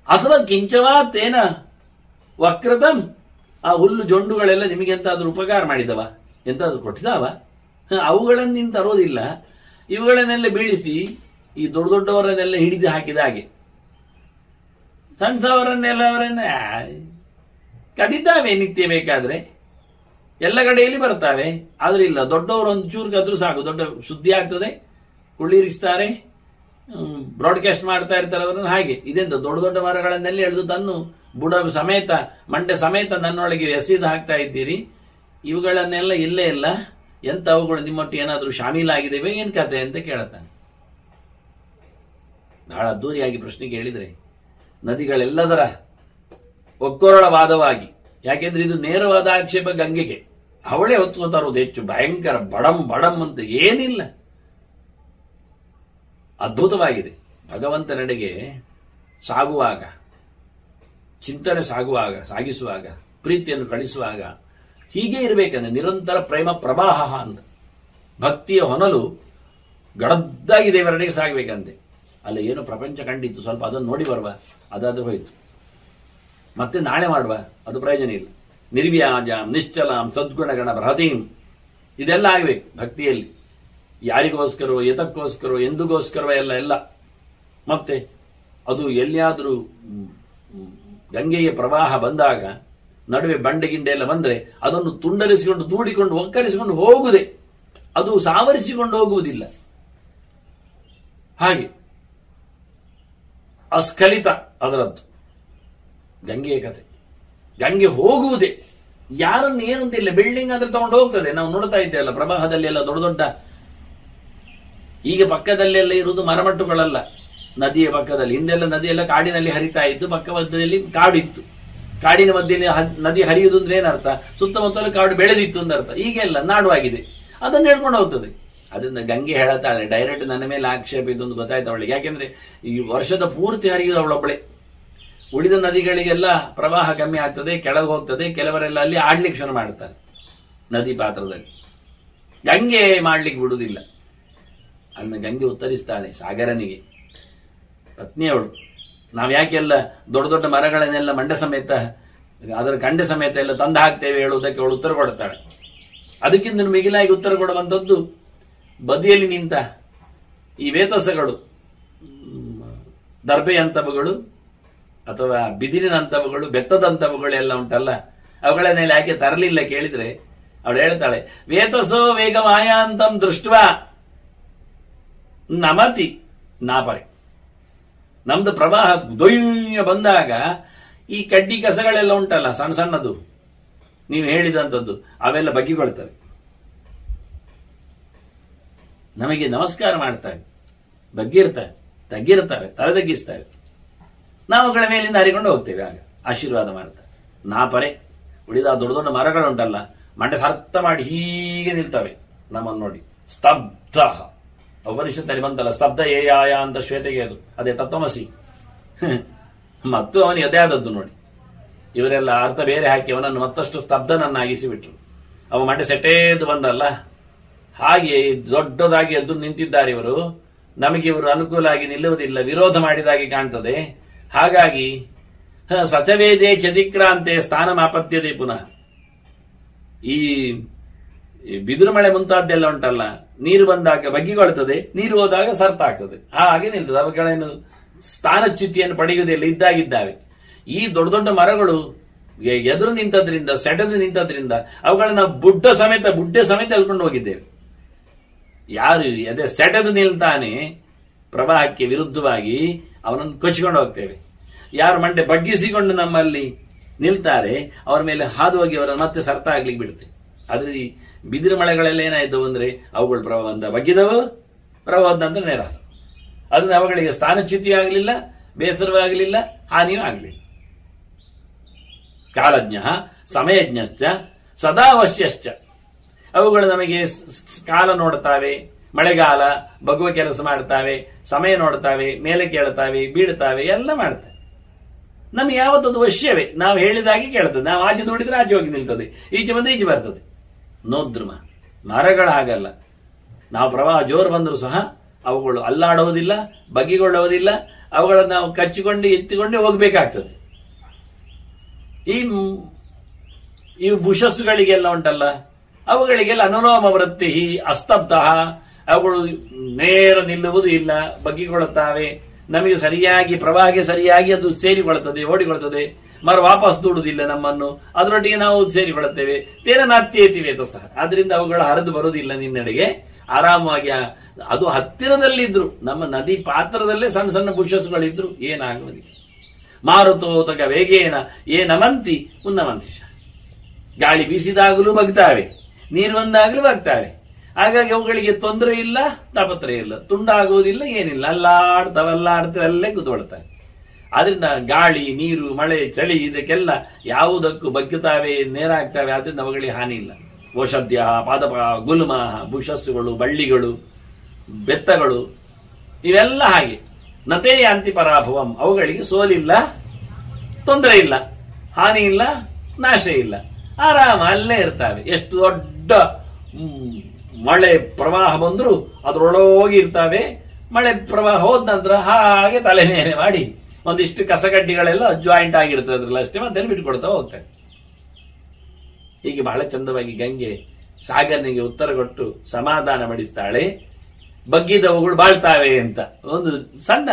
ಅಥವಾ ಕಿಂಚವಾ ತೇನ ವಕ್ರತಂ ಆ ಹುಲ್ಲು ಜೊಂಡುಗಳೆಲ್ಲ ನಿಮಗೆ ಎಂತಾದ್ರೂ ಉಪಕಾರ ಮಾಡಿದವ, ಎಂತಾದ್ರೂ ಕೊಟ್ಟಿದಾವ? ಅವುಗಳನ್ನಿಂದ ತರೋದಿಲ್ಲ, ಇವುಗಳನ್ನೆಲ್ಲ ಬೀಳಿಸಿ ಈ ದೊಡ್ಡ ದೊಡ್ಡವರನ್ನೆಲ್ಲ ಹಿಡಿದು ಹಾಕಿದ ಹಾಗೆ ಸಣ್ಣ ಸವರನ್ನೆಲ್ಲ ಅವರನ್ನ ಕದಿದ್ದಾವೆ ನಿತ್ಯ ಬೇಕಾದ್ರೆ, ಎಲ್ಲ ಕಡೆಯಲ್ಲಿ ಬರ್ತಾವೆ. ಆದ್ರೆ ಇಲ್ಲ, ದೊಡ್ಡವರು ಒಂಚೂರು ಕದ್ರು ಸಾಕು, ದೊಡ್ಡ ಸುದ್ದಿ ಆಗ್ತದೆ, ಕುಳ್ಳಿರಿಸ್ತಾರೆ, ಬ್ರಾಡ್ಕಾಸ್ಟ್ ಮಾಡ್ತಾ ಇರ್ತಾರೆ ಅವರನ್ನು. ಹಾಗೆ ಇದೆಂತ ದೊಡ್ಡ ದೊಡ್ಡ ಮರಗಳನ್ನೆಲ್ಲ ಎಳೆದು ತನ್ನು ಬುಡ ಸಮೇತ ಮಂಡೆ ಸಮೇತ ನನ್ನೊಳಗೆ ಎಸೆದು ಹಾಕ್ತಾ ಇದ್ದೀರಿ, ಇವುಗಳನ್ನೆಲ್ಲ ಇಲ್ಲೇ ಇಲ್ಲ, ಎಂತ ಅವುಗಳು ನಿಮ್ಮೊಟ್ಟು ಏನಾದ್ರೂ ಶಾಮೀಲಾಗಿದ್ದೇವೆ ಏನ್ ಕತೆ ಅಂತ ಕೇಳುತ್ತಾನೆ. ಬಹಳ ಅದ್ದೂರಿಯಾಗಿ ಪ್ರಶ್ನೆ ಕೇಳಿದ್ರೆ ನದಿಗಳೆಲ್ಲದರ ಒಕ್ಕೊರಳವಾದವಾಗಿ, ಯಾಕೆಂದ್ರೆ ಇದು ನೇರವಾದ ಆಕ್ಷೇಪ ಗಂಗೆಗೆ, ಅವಳೇ ಹೊತ್ತು ತರುವುದು ಹೆಚ್ಚು, ಭಯಂಕರ ಬಡಂ ಬಡಂ ಅಂತ ಏನಿಲ್ಲ, ಅದ್ಭುತವಾಗಿದೆ. ಭಗವಂತನೆಡೆಗೆ ಸಾಗುವಾಗ, ಚಿಂತನೆ ಸಾಗಿಸುವಾಗ, ಪ್ರೀತಿಯನ್ನು ಕಳಿಸುವಾಗ ಹೀಗೆ ಇರಬೇಕಂದ್ರೆ ನಿರಂತರ ಪ್ರೇಮ ಪ್ರವಾಹ ಅಂತ, ಭಕ್ತಿಯ ಹೊನಲು ಗಡದ್ದಾಗಿ ದೇವರೆಡೆಗೆ ಸಾಗಬೇಕಂತೆ. ಅಲ್ಲ ಏನು ಪ್ರಪಂಚ ಕಂಡಿತ್ತು, ಸ್ವಲ್ಪ ಅದನ್ನು ನೋಡಿ ಬರುವ, ಅದಾದ್ರೂ ಹೋಯ್ತು, ಮತ್ತೆ ನಾಳೆ ಮಾಡುವ, ಅದು ಪ್ರಯೋಜನ ಇಲ್ಲ. ನಿರ್ವ್ಯಾಜಾಂ ನಿಶ್ಚಲಾಂ ಸದ್ಗುಣಗಣ ಬೃಹತೀಂ ಇದೆಲ್ಲ ಆಗಬೇಕು ಭಕ್ತಿಯಲ್ಲಿ. ಯಾರಿಗೋಸ್ಕರೋ ಎತಕ್ಕೋಸ್ಕರೋ ಎಂದುಗೋಸ್ಕರವೋ ಎಲ್ಲ. ಮತ್ತೆ ಅದು ಎಲ್ಲಿಯಾದರೂ ಗಂಗೆಯ ಪ್ರವಾಹ ಬಂದಾಗ ನಡುವೆ ಬಂಡೆಗಿಂಡೆ ಎಲ್ಲ ಬಂದ್ರೆ ಅದನ್ನು ತುಂಡರಿಸಿಕೊಂಡು ದೂಡಿಕೊಂಡು ಒಕ್ಕರಿಸಿಕೊಂಡು ಹೋಗುವುದೇ, ಅದು ಸಾವರಿಸಿಕೊಂಡು ಹೋಗುವುದಿಲ್ಲ. ಹಾಗೆ ಅಸ್ಖಲಿತ ಅದರದ್ದು ಗಂಗೆಯ ಕಥೆ. ಗಂಗೆ ಹೋಗುವುದೇ, ಯಾರನ್ನು ಏನಂತಿಲ್ಲ, ಬಿಲ್ಡಿಂಗ್ ಆದ್ರೆ ತಗೊಂಡು ಹೋಗ್ತದೆ. ನಾವು ನೋಡ್ತಾ ಇದ್ದೇವಲ್ಲ ಪ್ರವಾಹದಲ್ಲಿ ಎಲ್ಲ ದೊಡ್ಡ ದೊಡ್ಡ, ಈಗ ಪಕ್ಕದಲ್ಲೆಲ್ಲ ಇರುವುದು ಮರಮಟ್ಟುಗಳಲ್ಲ, ನದಿಯ ಪಕ್ಕದಲ್ಲಿ. ಹಿಂದೆಲ್ಲ ನದಿಯೆಲ್ಲ ಕಾಡಿನಲ್ಲಿ ಹರಿತಾ ಇತ್ತು, ಪಕ್ಕ ಮಧ್ಯದಲ್ಲಿ ಕಾಡು ಇತ್ತು, ಕಾಡಿನ ಮಧ್ಯೆ ನದಿ ಹರಿಯುವುದು ಅಂದ್ರೆ ಏನರ್ಥ, ಸುತ್ತಮುತ್ತಲು ಕಾಡು ಬೆಳೆದಿತ್ತು ಅಂದರ್ಥ. ಈಗೆಲ್ಲ ನಾಡುವಾಗಿದೆ, ಅದನ್ನು ಹೇಳ್ಕೊಂಡು ಹೋಗ್ತದೆ. ಅದರಿಂದ ಗಂಗೆ ಹೇಳತಾಳೆ ಡೈರೆಕ್ಟ್ ನನ್ನ ಮೇಲೆ ಆಕ್ಷೇಪ ಇದೊಂದು ಗೊತ್ತಾಯ್ತು ಅವಳಿಗೆ. ಯಾಕೆಂದ್ರೆ ಈ ವರ್ಷದ ಪೂರ್ತಿ ಹರಿಯುವುದು ಅವಳೊಬ್ಬಳೆ, ಉಳಿದ ನದಿಗಳಿಗೆಲ್ಲ ಪ್ರವಾಹ ಕಮ್ಮಿ ಆಗ್ತದೆ, ಕೆಳಗೆ ಹೋಗ್ತದೆ, ಕೆಲವರೆಲ್ಲ ಅಲ್ಲಿ ಆಡ್ಲಿಕ್ಕೆ ಶುರು ಮಾಡ್ತಾರೆ ನದಿ ಪಾತ್ರದಲ್ಲಿ. ಗಂಗೆ ಮಾಡ್ಲಿಕ್ಕೆ ಬಿಡುವುದಿಲ್ಲ. ಅನ್ನ ಗಂಗೆ ಉತ್ತರಿಸ್ತಾಳೆ ಸಾಗರನಿಗೆ, ಪತ್ನಿಯವಳು, ನಾವ್ ಯಾಕೆಲ್ಲ ದೊಡ್ಡ ದೊಡ್ಡ ಮರಗಳನ್ನೆಲ್ಲ ಮಂಡೆ ಸಮೇತ ಅದರ ಕಂಡೆ ಸಮೇತ ಎಲ್ಲ ತಂದು ಹಾಕ್ತೇವೆ ಹೇಳುವುದಕ್ಕೆ ಅವಳು ಉತ್ತರ ಕೊಡುತ್ತಾಳೆ. ಅದಕ್ಕಿಂತ ಮಿಗಿಲಾಗಿ ಉತ್ತರ ಕೊಡುವಂಥದ್ದು ಬದಿಯಲ್ಲಿ ನಿಂತ ಈ ವೇತಸಗಳು, ದರ್ಬೆಯಂತವುಗಳು ಅಥವಾ ಬಿದಿರಿನಂತವುಗಳು, ಬೆತ್ತದಂತವುಗಳು ಎಲ್ಲ ಉಂಟಲ್ಲ, ಅವುಗಳನ್ನೆಲ್ಲ ಯಾಕೆ ತರಲಿಲ್ಲ ಕೇಳಿದ್ರೆ ಅವಳು ಹೇಳ್ತಾಳೆ, ವೇತಸೋ ವೇಗಮಾಯಾಂತಂ ದೃಷ್ಟ ನಮತಿ ನಾಪರೆ. ನಮ್ದು ಪ್ರವಾಹ ದೊಯ್ಯ ಬಂದಾಗ ಈ ಕಡ್ಡಿ ಕಸಗಳೆಲ್ಲ ಉಂಟಲ್ಲ ಸಣ್ಣ ಸಣ್ಣದು, ನೀವು ಹೇಳಿದಂಥದ್ದು, ಅವೆಲ್ಲ ಬಗ್ಗಿಕೊಳ್ತವೆ, ನಮಗೆ ನಮಸ್ಕಾರ ಮಾಡ್ತವೆ, ಬಗ್ಗಿರ್ತವೆ, ತಗ್ಗಿರ್ತವೆ, ತಲೆ ತಗ್ಗಿಸ್ತವೆ. ನಾವು ಅವುಗಳ ಮೇಲಿಂದ ಹರಿಕೊಂಡು ಹೋಗ್ತೇವೆ, ಆಗ ಆಶೀರ್ವಾದ ಮಾಡ್ತವೆ. ನಾಪರೆ ಉಳಿದ ದೊಡ್ಡ ದೊಡ್ಡ ಮರಗಳುಂಟಲ್ಲ, ಮಂಡೆ ಸರ್ತ ಮಾಡಿ ಹೀಗೆ ನಿಲ್ತವೆ ನಮ್ಮನ್ನು ನೋಡಿ. ಸ್ತಬ್ಧ, ಉಪನಿಷತ್ತಲ್ಲಿ ಬಂತಲ್ಲ, ಸ್ತಬ್ಧ ಏಯಾಯ ಅಂತ ಶ್ವೇತೆಗೆ, ಅದು ಅದೇ ತತ್ವಮಸಿ. ಮತ್ತು ಅವನಿಗೆ ಅದೇ ಆದದ್ದು ನೋಡಿ. ಇವರೆಲ್ಲ ಅರ್ಥ ಬೇರೆ ಹಾಕಿ ಅವನನ್ನು ಮತ್ತಷ್ಟು ಸ್ತಬ್ಧನನ್ನಾಗಿಸಿ ಬಿಟ್ರು. ಅವ ಮಂಡೆ ಸೆಟೇದು ಬಂದಲ್ಲ, ಹಾಗೆ ದೊಡ್ಡದಾಗಿ ಎದ್ದು ನಿಂತಿದ್ದಾರೆ ಇವರು. ನಮಗೆ ಇವರು ಅನುಕೂಲ ಆಗಿ ನಿಲ್ಲುವುದಿಲ್ಲ, ವಿರೋಧ ಮಾಡಿದಾಗಿ ಕಾಣ್ತದೆ. ಹಾಗಾಗಿ ಸಚವೇದೇ ಚತಿಕ್ರಾಂತೆ ಸ್ಥಾನ ಮಾಪತ್ಯತೆ. ಪುನಃ ಈ ಬಿದಿರು ಮಳೆ ಮುಂತಾದ್ದೆಲ್ಲ ಉಂಟಲ್ಲ, ನೀರು ಬಂದಾಗ ಬಗ್ಗಿಕೊಳ್ತದೆ, ನೀರು ಹೋದಾಗ ಸರ್ತ ಆಗ್ತದೆ, ಹಾಗೆ ನಿಲ್ತದೆ. ಅವುಗಳೇನು ಸ್ಥಾನಚ್ಯುತಿಯನ್ನು ಪಡೆಯುವುದಿಲ್ಲ, ಇದ್ದಾಗಿದ್ದಾವೆ. ಈ ದೊಡ್ಡ ದೊಡ್ಡ ಮರಗಳು ಎದುರು ನಿಂತದ್ರಿಂದ, ಸೆಟೆದು ನಿಂತದ್ರಿಂದ ಅವುಗಳನ್ನ ಬುಡ್ಡೆ ಸಮೇತ ಎಳ್ಕೊಂಡು ಹೋಗಿದ್ದೇವೆ. ಯಾರು ಅದೇ ಸೆಟೆದು ನಿಲ್ತಾನೆ ಪ್ರವಾಹಕ್ಕೆ ವಿರುದ್ಧವಾಗಿ ಅವನನ್ನು ಕೊಚ್ಚಿಕೊಂಡು ಹೋಗ್ತೇವೆ. ಯಾರು ಮಂಡೆ ಬಗ್ಗಿಸಿಕೊಂಡು ನಮ್ಮಲ್ಲಿ ನಿಲ್ತಾರೆ ಅವರ ಮೇಲೆ ಹಾದು ಹೋಗಿ ಅವರನ್ನು ಮತ್ತೆ ಸರ್ತ ಆಗ್ಲಿಕ್ಕೆ ಬಿಡುತ್ತೆ. ಆದ್ರೆ ಈ ಬಿದಿರು ಮಳೆಗಳೆಲ್ಲ ಏನಾಯ್ತು ಅಂದ್ರೆ ಅವುಗಳು ಪ್ರವಾಹದಿಂದ ಬಗ್ಗಿದವು, ಪ್ರವಾಹದ ನಂತರ ನೇರ. ಅದನ್ನ ಅವುಗಳಿಗೆ ಸ್ಥಾನಚ್ಯುತಿಯೂ ಆಗಲಿಲ್ಲ, ಬೇಸರವೂ ಆಗಲಿಲ್ಲ, ಹಾನಿಯೂ ಆಗಲಿಲ್ಲ. ಕಾಲಜ್ಞ ಸಮಯಜ್ಞಶ್ಚ ಸದಾವಶ್ಯಶ್ಚ. ಅವುಗಳು ನಮಗೆ ಕಾಲ ನೋಡ್ತಾವೆ, ಮಳೆಗಾಲ ಬಗುವ ಕೆಲಸ ಮಾಡ್ತಾವೆ, ಸಮಯ ನೋಡ್ತಾವೆ, ಮೇಲೆ ಕೇಳ್ತಾವೆ, ಬೀಳ್ತಾವೆ, ಎಲ್ಲ ಮಾಡ್ತಾವೆ. ನಮ್ಗೆ ಯಾವತ್ತದು ವಶ್ಯವೇ. ನಾವು ಹೇಳಿದಾಗೆ ಕೇಳ್ತದೆ. ನಾವು ಆಚೆ ದುಡಿದ್ರೆ ಆಚೆ ಹೋಗಿ ನಿಲ್ತದೆ, ಈಚೆ ಬಂದ್ರೆ ಈಚೆ ಬರ್ತದೆ. ನೋದ್ರಮ ಮರಗಳಾಗಲ್ಲ. ನಾವು ಪ್ರವಾಹ ಜೋರು ಬಂದರೂ ಸಹ ಅವುಗಳು ಅಲ್ಲಾಡುವುದಿಲ್ಲ, ಬಗ್ಗಿಕೊಳ್ಳುವುದಿಲ್ಲ. ಅವುಗಳನ್ನು ನಾವು ಕಚ್ಚಿಕೊಂಡು ಎತ್ತಿಕೊಂಡೇ ಹೋಗ್ಬೇಕಾಗ್ತದೆ. ಈ ಬುಷಸ್ಸುಗಳಿಗೆಲ್ಲ ಉಂಟಲ್ಲ, ಅವುಗಳಿಗೆಲ್ಲ ಅನುಲೋಮ ವೃತ್ತಿ ಅಸ್ತಬ್ಧ. ಅವುಗಳು ನೇರ ನಿಲ್ಲುವುದು ಇಲ್ಲ, ಬಗ್ಗಿಕೊಳ್ಳುತ್ತಾವೆ. ನಮಗೆ ಸರಿಯಾಗಿ ಪ್ರವಾಹಕ್ಕೆ ಸರಿಯಾಗಿ ಅದು ಸೇರಿಕೊಳ್ಳುತ್ತದೆ, ಓಡಿಕೊಳ್ಳುತ್ತದೆ. ಮರ ವಾಪಸ್ ದೂಡುವುದಿಲ್ಲ ನಮ್ಮನ್ನು, ಅದರೊಟ್ಟಿಗೆ ನಾವು ಸೇರಿಕೊಳ್ಳುತ್ತೇವೆ. ತೇನ ನಾತ್ಯೇತಿವೆ ಸಹ. ಆದ್ರಿಂದ ಅವುಗಳು ಹರಿದು ಬರುವುದಿಲ್ಲ ನಿನ್ನೆಡೆಗೆ. ಆರಾಮವಾಗಿ ಅದು ಹತ್ತಿರದಲ್ಲಿದ್ರು, ನಮ್ಮ ನದಿ ಪಾತ್ರದಲ್ಲೇ ಸಣ್ಣ ಸಣ್ಣ ಬುಷಸ್ಸುಗಳಿದ್ರು ಏನಾಗುವುದಿಲ್ಲ. ಮಾರುತೋತಕ ವೇಗೇನ ಏನಮಂತಿ ಉನ್ನಮಂತಿ. ಗಾಳಿ ಬೀಸಿದಾಗಲೂ ಬಗ್ತಾವೆ, ನೀರು ಬಂದಾಗಲೂ ಬಗ್ತಾವೆ. ಹಾಗಾಗಿ ಅವುಗಳಿಗೆ ತೊಂದರೆ ಇಲ್ಲ, ತಾಪತ್ರಯ ಇಲ್ಲ, ತುಂಡಾಗುವುದಿಲ್ಲ, ಏನಿಲ್ಲ. ಅಲ್ಲಾಡ್ತವೆ, ಅಲ್ಲೇ ಕೂತ್ಕೊಳ್ತವೆ. ಆದ್ರಿಂದ ಗಾಳಿ, ನೀರು, ಮಳೆ, ಚಳಿ ಇದಕ್ಕೆಲ್ಲ ಯಾವುದಕ್ಕೂ ಬಗ್ಗುತ್ತಾವೆ, ನೇರಾಗ್ತವೆ. ಆದ್ರಿಂದ ಅವುಗಳಿಗೆ ಹಾನಿ ಇಲ್ಲ. ಓಷಧ್ಯ, ಪಾದಪ, ಗುಲ್ಮ, ಬುಷಸ್ಸುಗಳು, ಬಳ್ಳಿಗಳು, ಬೆತ್ತಗಳು ಇವೆಲ್ಲ ಹಾಗೆ. ನತೇ ಯಾಂತಿ ಪರಾಭವಂ. ಅವುಗಳಿಗೆ ಸೋಲಿಲ್ಲ, ತೊಂದರೆ ಇಲ್ಲ, ಹಾನಿ ಇಲ್ಲ, ನಾಶ ಇಲ್ಲ. ಆರಾಮ ಅಲ್ಲೇ ಇರ್ತಾವೆ. ಎಷ್ಟು ದೊಡ್ಡ ಮಳೆ ಪ್ರವಾಹ ಬಂದ್ರು ಅದರೊಳಗೆ ಇರ್ತಾವೆ. ಮಳೆ ಪ್ರವಾಹ ಹೋದ ನಂತರ ಹಾಗೆ ತಲೆ ಮೇಲೆ ಮಾಡಿ ಒಂದಿಷ್ಟು ಕಸಗಡ್ಡಿಗಳೆಲ್ಲ ಜಾಯಿಂಟ್ ಆಗಿರ್ತದೆ ಅದ್ರಲ್ಲಿ ಅಷ್ಟೇ, ಮತ್ತೆ ಬಿಟ್ಕೊಡ್ತಾ ಹೋಗ್ತಾರೆ. ಹೀಗೆ ಬಹಳ ಚಂದವಾಗಿ ಗಂಗೆ ಸಾಗರನಿಗೆ ಉತ್ತರ ಕೊಟ್ಟು ಸಮಾಧಾನ ಪಡಿಸ್ತಾಳೆ. ಬಗ್ಗಿದವುಗಳು ಬಾಳ್ತಾವೆ ಅಂತ ಒಂದು ಸಣ್ಣ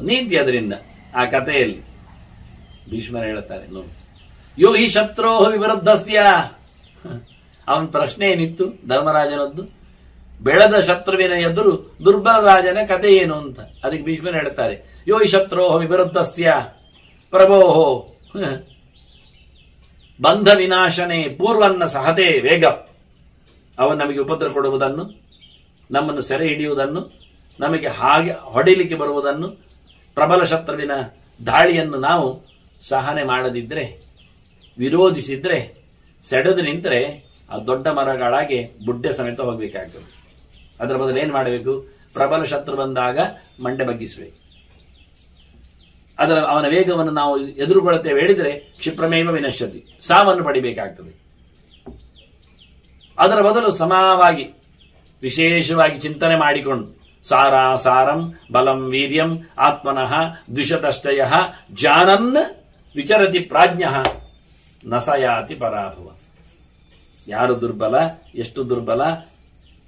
ನೀತಿ ಅದರಿಂದ ಆ ಕಥೆಯಲ್ಲಿ ಭೀಷ್ಮರು ಹೇಳುತ್ತಾರೆ. ನೋಡಿ, ಯೋ ಹಿ ಶತ್ರೋ ವಿವೃದ್ಧಸ್ಯ. ಅವನ ಪ್ರಶ್ನೆ ಏನಿತ್ತು ಧರ್ಮರಾಜನದ್ದು? ಬೆಳೆದ ಶತ್ರುವಿನ ಎದುರು ದುರ್ಬಲ ರಾಜನ ಕಥೆ ಏನು ಅಂತ. ಅದಕ್ಕೆ ಭೀಷ್ಮರು ಹೇಳ್ತಾರೆ, ಯೋ ಹಿ ಶತ್ರೋ ವಿವೃದ್ಧಸ್ಯ ಪ್ರಭೋಹೋ ಬಂಧ ವಿನಾಶನೆ ಪೂರ್ವನ್ನ ಸಹತೆ ವೇಗ. ಅವನು ನಮಗೆ ಉಪದ್ರ ಕೊಡುವುದನ್ನು, ನಮ್ಮನ್ನು ಸೆರೆ ಹಿಡಿಯುವುದನ್ನು, ನಮಗೆ ಹಾಗೆ ಹೊಡಿಲಿಕ್ಕೆ ಬರುವುದನ್ನು, ಪ್ರಬಲ ಶತ್ರುವಿನ ದಾಳಿಯನ್ನು ನಾವು ಸಹನೆ ಮಾಡದಿದ್ರೆ, ವಿರೋಧಿಸಿದ್ರೆ, ಸೆಡೆದು ನಿಂತರೆ ಆ ದೊಡ್ಡ ಮರಗಳಾಗಿ ಬುಡ್ಡೆ ಸಮೇತ ಹೋಗ್ಬೇಕಾಗ್ತದೆ. ಅದರ ಬದಲು ಏನ್ ಮಾಡಬೇಕು? ಪ್ರಬಲ ಶತ್ರು ಬಂದಾಗ ಮಂಡೆ ಬಗ್ಗಿಸಬೇಕು. ಅವನ ವೇಗವನ್ನು ನಾವು ಎದುರುಗೊಳ್ಳುತ್ತೇವೆ ಹೇಳಿದ್ರೆ ಕ್ಷಿಪ್ರಮೇವ ವಿನಶ್ಯತಿ, ಸಾವನ್ನು ಪಡಿಬೇಕಾಗ್ತದೆ. ಅದರ ಬದಲು ಸಮವಾಗಿ ವಿಶೇಷವಾಗಿ ಚಿಂತನೆ ಮಾಡಿಕೊಂಡು ಸಾರಂ ಬಲಂ ವೀರ್ಯಂ ಆತ್ಮನಃ ದ್ವಿಷತಶ್ಚಯ ಜಾನನ್ ವಿಚರತಿ ಪ್ರಾಜ್ಞ ನಸಯಾತಿ ಪರಾಭವ. ಯಾರು ದುರ್ಬಲ, ಎಷ್ಟು ದುರ್ಬಲ,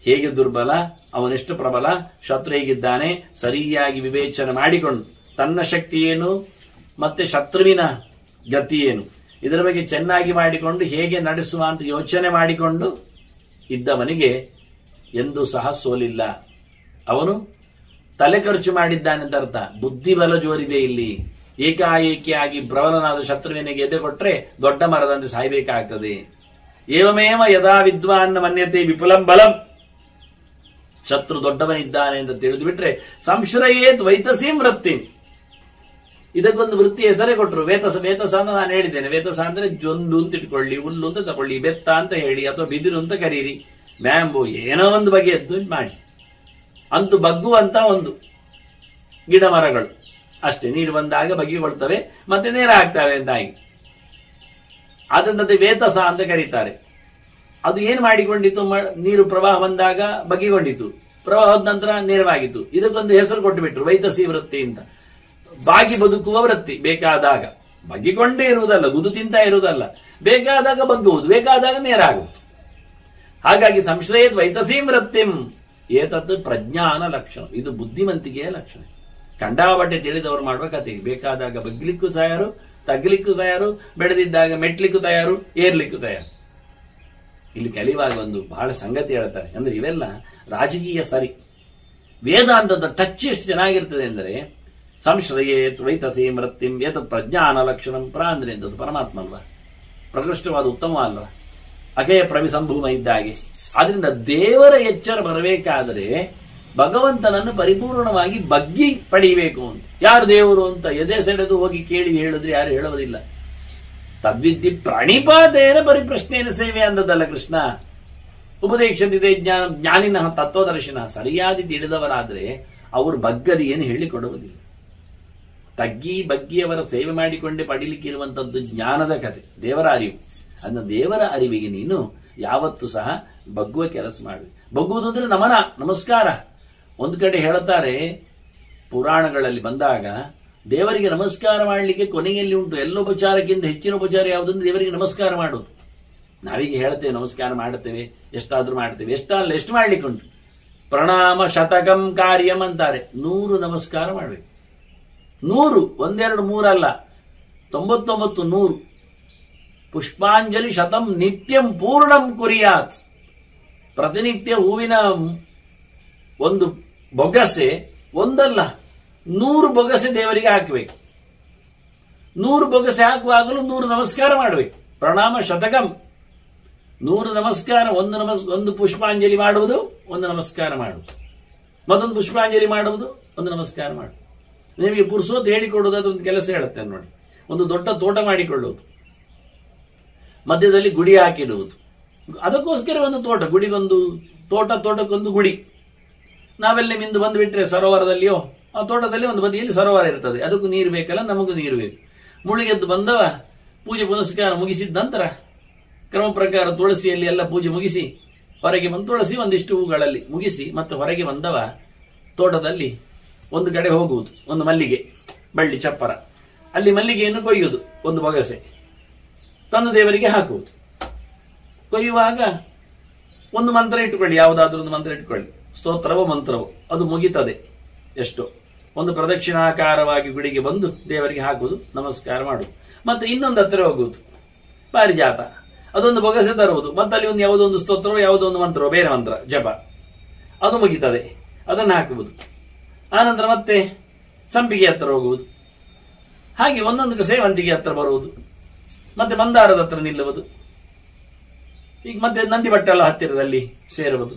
ಹೇಗೆ ದುರ್ಬಲ, ಅವನೆಷ್ಟು ಪ್ರಬಲ, ಶತ್ರು ಹೇಗಿದ್ದಾನೆ, ಸರಿಯಾಗಿ ವಿವೇಚನೆ ಮಾಡಿಕೊಂಡು ತನ್ನ ಶಕ್ತಿ ಏನು ಮತ್ತೆ ಶತ್ರುವಿನ ಗತಿ ಏನು ಇದರ ಬಗ್ಗೆ ಚೆನ್ನಾಗಿ ಮಾಡಿಕೊಂಡು ಹೇಗೆ ನಡೆಸುವ ಅಂತ ಯೋಚನೆ ಮಾಡಿಕೊಂಡು ಇದ್ದವನಿಗೆ ಎಂದೂ ಸಹ ಸೋಲಿಲ್ಲ. ಅವನು ತಲೆ ಖರ್ಚು ಮಾಡಿದ್ದಾನೆ ಅಂತ ಅರ್ಥ. ಬುದ್ಧಿಬಲ ಜೋರಿದೆ ಇಲ್ಲಿ. ಏಕಾಏಕಿಯಾಗಿ ಪ್ರಬಲನಾದ ಶತ್ರುವಿನಿಗೆ ಎದೆ ಕೊಟ್ಟರೆ ದೊಡ್ಡ ಮರದಂತೆ ಸಾಯ್ಬೇಕಾಗ್ತದೆ. ಏವಮೇವ ಯದಾ ವಿದ್ವಾನ್ ಮನ್ಯತೆ ವಿಪುಲಂ ಬಲಂ. ಶತ್ರು ದೊಡ್ಡವನಿದ್ದಾನೆ ಅಂತ ತಿಳಿದು ಬಿಟ್ರೆ ಸಂಶ್ರಯೇತ್ ವೈತಸೀಂ ವೃತ್ತಿ. ಇದಕ್ಕೊಂದು ವೃತ್ತಿ ಹೆಸರೇ ಕೊಟ್ಟರು, ವೇತಸ. ವೇತಸ ಅಂತ ನಾನು ಹೇಳಿದ್ದೇನೆ. ವೇತಸ ಅಂದ್ರೆ ಜೊಂದು ಅಂತ ಇಟ್ಕೊಳ್ಳಿ, ಹುಲ್ಲು ಅಂತ ತಗೊಳ್ಳಿ, ಬೆತ್ತ ಅಂತ ಹೇಳಿ, ಅಥವಾ ಬಿದಿರು ಅಂತ ಕರೀರಿ, ಬ್ಯಾಂಬು, ಏನೋ ಒಂದು ಬಗೆಯದ್ದು ಮಾಡಿ, ಅಂತೂ ಬಗ್ಗುವಂತ ಒಂದು ಗಿಡ ಮರಗಳು ಅಷ್ಟೇ. ನೀರು ಬಂದಾಗ ಬಗ್ಗಿಕೊಳ್ತವೆ, ಮತ್ತೆ ನೇರ ಆಗ್ತವೆ ಅಂತ ಆಗಿ ಅದನ್ನದೇ ವೇತಸ ಅಂತ ಕರೀತಾರೆ. ಅದು ಏನ್ ಮಾಡಿಕೊಂಡಿತ್ತು? ನೀರು ಪ್ರವಾಹ ಬಂದಾಗ ಬಗ್ಗಿಕೊಂಡಿತ್ತು, ಪ್ರವಾಹದ ನಂತರ ನೇರವಾಗಿತ್ತು. ಇದಕ್ಕೊಂದು ಹೆಸರು ಕೊಟ್ಟು ಬಿಟ್ರು, ವೈತಸಿ ವೃತ್ತಿ ಅಂತ. ಬಾಗಿ ಬದುಕುವ ವೃತ್ತಿ. ಬೇಕಾದಾಗ ಬಗ್ಗಿಕೊಂಡೇ ಇರುವುದಲ್ಲ, ಗುದು ತಿಂತ ಇರುವುದಲ್ಲ, ಬೇಕಾದಾಗ ಬಗ್ಗುವುದು, ಬೇಕಾದಾಗ ನೇರ ಆಗುವುದು. ಹಾಗಾಗಿ ಸಂಶ್ರಯತ್ ವೈತಸೀಂ ವೃತ್ತಿಂ ಏತತ್ ಪ್ರಜ್ಞಾನ ಲಕ್ಷಣ. ಇದು ಬುದ್ಧಿವಂತಿಕೆಯ ಲಕ್ಷಣ. ಕಂಡಾಬಟ್ಟೆ ತಿಳಿದವರು ಮಾಡುವ ಕಥೆ. ಬೇಕಾದಾಗ ಬಗ್ಲಿಕ್ಕೂ ತಯಾರು, ತಗ್ಲಿಕ್ಕೂ ತಯಾರು, ಬೆಳೆದಿದ್ದಾಗ ಮೆಟ್ಲಿಕ್ಕೂ ತಯಾರು, ಏರ್ಲಿಕ್ಕೂ ತಯಾರು. ಇಲ್ಲಿ ಕಲಿಯುವಾಗ ಒಂದು ಬಹಳ ಸಂಗತಿ ಹೇಳ್ತಾರೆ. ಅಂದ್ರೆ ಇವೆಲ್ಲ ರಾಜಕೀಯ ಸರಿ. ವೇದಾಂತದ ಟಚ್ ಎಷ್ಟು ಚೆನ್ನಾಗಿರ್ತದೆ ಅಂದರೆ ಸಂಶ್ರಯೇತ್ ವೈತಸೀಂ ವೃತ್ತಿಂ ಏತತ್ ಪ್ರಜ್ಞಾನ ಲಕ್ಷಣಂ. ಅಂದ್ರೆ ಎಂತದ್ದು? ಪರಮಾತ್ಮ ಅಲ್ವಾ, ಪ್ರಕೃಷ್ಟವಾದ ಉತ್ತಮ ಅಲ್ವಾ, ಅಖೇಯ ಪ್ರವಿಸಂಭೂಮ ಇದ್ದಾಗೆ. ಆದ್ರಿಂದ ದೇವರ ಎಚ್ಚರ ಬರಬೇಕಾದರೆ ಭಗವಂತನನ್ನು ಪರಿಪೂರ್ಣವಾಗಿ ಬಗ್ಗಿ ಪಡೆಯಬೇಕು ಅಂತ. ಯಾರು ದೇವರು ಅಂತ ಎದೆ ಸೆಳೆದು ಹೋಗಿ ಕೇಳಿ ಹೇಳಿದ್ರೆ ಯಾರು ಹೇಳುವುದಿಲ್ಲ. ತದ್ವಿದ್ಧಿ ಪ್ರಣಿಪಾತೇನ ಪರಿಪ್ರಶ್ನೇನ ಸೇವೆ ಅಂದದಲ್ಲ ಕೃಷ್ಣ. ಉಪದೇಶದಿದೆ ಜ್ಞಾನಿನ ತತ್ವದರ್ಶನ. ಸರಿಯಾಗಿ ತಿಳಿದವರಾದ್ರೆ ಅವರು ಬಗ್ಗದಿ ಏನು ಹೇಳಿಕೊಡುವುದಿಲ್ಲ. ತಗ್ಗಿ ಬಗ್ಗಿಯವರ ಸೇವೆ ಮಾಡಿಕೊಂಡೇ ಪಡೀಲಿಕ್ಕಿರುವಂತದ್ದು ಜ್ಞಾನದ ಕಥೆ, ದೇವರ ಅರಿವು. ಅದನ್ನ ದೇವರ ಅರಿವಿಗೆ ನೀನು ಯಾವತ್ತೂ ಸಹ ಬಗ್ಗುವ ಕೆಲಸ ಮಾಡಿ. ಬಗ್ಗುವುದು ಅಂದ್ರೆ ನಮನ, ನಮಸ್ಕಾರ. ಒಂದು ಕಡೆ ಹೇಳುತ್ತಾರೆ ಪುರಾಣಗಳಲ್ಲಿ ಬಂದಾಗ, ದೇವರಿಗೆ ನಮಸ್ಕಾರ ಮಾಡಲಿಕ್ಕೆ ಕೊನೆಯಲ್ಲಿ ಉಂಟು ಎಲ್ಲೋಪಚಾರಕ್ಕಿಂತ ಹೆಚ್ಚಿನ ಉಪಚಾರ ಯಾವುದಂದ್ರೆ ದೇವರಿಗೆ ನಮಸ್ಕಾರ ಮಾಡೋದು. ನಾವೀಗ ಹೇಳ್ತೇವೆ ನಮಸ್ಕಾರ ಮಾಡುತ್ತೇವೆ, ಎಷ್ಟಾದ್ರೂ ಮಾಡ್ತೇವೆ, ಎಷ್ಟಲ್ಲ ಎಷ್ಟು ಮಾಡ್ಲಿಕ್ಕೆ ಉಂಟು. ಪ್ರಣಾಮ ಶತಕಂ ಕಾರ್ಯಂ ಅಂತಾರೆ, 100 ನಮಸ್ಕಾರ ಮಾಡಬೇಕು. 100, 1 2 3 ಅಲ್ಲ, 99 100. ಪುಷ್ಪಾಂಜಲಿ ಶತಂ ನಿತ್ಯಂ ಪೂರ್ಣಂ ಕುರಿಯಾತ್. ಪ್ರತಿನಿತ್ಯ ಹೂವಿನ ಒಂದು ಬೊಗಸೆ ಒಂದಲ್ಲ 100 ಬೊಗಸೆ ದೇವರಿಗೆ ಹಾಕಬೇಕು. 100 ಬೊಗಸೆ ಹಾಕುವಾಗಲೂ 100 ನಮಸ್ಕಾರ ಮಾಡಬೇಕು. ಪ್ರಣಾಮ ಶತಕಂ, 100 ನಮಸ್ಕಾರ. ಒಂದು ಪುಷ್ಪಾಂಜಲಿ ಮಾಡುವುದು, ಒಂದು ನಮಸ್ಕಾರ ಮಾಡುವುದು, ಮತ್ತೊಂದು ಪುಷ್ಪಾಂಜಲಿ ಮಾಡುವುದು, ಒಂದು ನಮಸ್ಕಾರ ಮಾಡುವುದು. ನಿಮಗೆ ಪುರುಸೋತ್ ಹೇಳಿಕೊಡುವುದು ಅದೊಂದು ಕೆಲಸ ಹೇಳುತ್ತೇನೆ ನೋಡಿ. ಒಂದು ದೊಡ್ಡ ತೋಟ ಮಾಡಿಕೊಳ್ಳುವುದು, ಮಧ್ಯದಲ್ಲಿ ಗುಡಿ ಹಾಕಿಡುವುದು. ಅದಕ್ಕೋಸ್ಕರ ಒಂದು ತೋಟ, ಗುಡಿಗೊಂದು ತೋಟ, ತೋಟಕ್ಕೊಂದು ಗುಡಿ. ನಾವೆಲ್ಲಿ ಮಿಂದು ಬಂದು ಬಿಟ್ರೆ ಸರೋವರದಲ್ಲಿಯೋ ಆ ತೋಟದಲ್ಲಿ ಒಂದು ಬದಿಯಲ್ಲಿ ಸರೋವರ ಇರ್ತದೆ, ಅದಕ್ಕೂ ನೀರು ಬೇಕಲ್ಲ, ನಮಗೂ ನೀರು ಬೇಕು. ಮುಳುಗೆದ್ದು ಬಂದವ ಪೂಜೆ ಪುನಸ್ಕಾರ ಮುಗಿಸಿದ ನಂತರ ಕ್ರಮ ಪ್ರಕಾರ ತುಳಸಿಯಲ್ಲಿ ಎಲ್ಲ ಪೂಜೆ ಮುಗಿಸಿ ಹೊರಗೆ ಬಂದು, ತುಳಸಿ ಒಂದಿಷ್ಟು ಹೂಗಳಲ್ಲಿ ಮುಗಿಸಿ ಮತ್ತೆ ಹೊರಗೆ ಬಂದವ ತೋಟದಲ್ಲಿ ಒಂದು ಕಡೆ ಹೋಗುವುದು, ಒಂದು ಮಲ್ಲಿಗೆ ಬಳ್ಳಿ ಚಪ್ಪರ, ಅಲ್ಲಿ ಮಲ್ಲಿಗೆಯನ್ನು ಕೊಯ್ಯುವುದು, ಒಂದು ಬೊಗಸೆ ತಂದು ದೇವರಿಗೆ ಹಾಕುವುದು. ಕೊಯ್ಯುವಾಗ ಒಂದು ಮಂತ್ರ ಇಟ್ಟುಕೊಳ್ಳಿ, ಯಾವುದಾದ್ರೂ ಒಂದು ಮಂತ್ರ ಇಟ್ಟುಕೊಳ್ಳಿ, ಸ್ತೋತ್ರವೋ ಮಂತ್ರವೋ, ಅದು ಮುಗಿತದೆ. ಎಷ್ಟೋ ಒಂದು ಪ್ರದಕ್ಷಿಣಾಕಾರವಾಗಿ ಗುಡಿಗೆ ಬಂದು ದೇವರಿಗೆ ಹಾಕುವುದು, ನಮಸ್ಕಾರ ಮಾಡುವುದು. ಮತ್ತೆ ಇನ್ನೊಂದು ಹತ್ತಿರ ಹೋಗುವುದು, ಪಾರಿಜಾತ, ಅದೊಂದು ಬೊಗಸೆ ತರುವುದು, ಮತ್ತೆ ಅಲ್ಲಿ ಒಂದು ಯಾವುದೋ ಒಂದು ಸ್ತೋತ್ರವೋ ಯಾವುದೋ ಒಂದು ಮಂತ್ರವೋ, ಬೇರೆ ಮಂತ್ರ ಜಪ, ಅದು ಮುಗಿತದೆ, ಅದನ್ನು ಹಾಕುವುದು. ಆನಂತರ ಮತ್ತೆ ಸಂಪಿಗೆ ಹತ್ತಿರ ಹೋಗುವುದು, ಹಾಗೆ ಒಂದೊಂದು ಸೇವಂತಿಗೆ ಹತ್ತಿರ ಬರುವುದು, ಮತ್ತೆ ಮಂದಾರದ ಹತ್ರ ನಿಲ್ಲುವುದು, ಈಗ ಮತ್ತೆ ನಂದಿ ಬಟ್ಟೆಲ್ಲ ಹತ್ತಿರದಲ್ಲಿ ಸೇರುವುದು.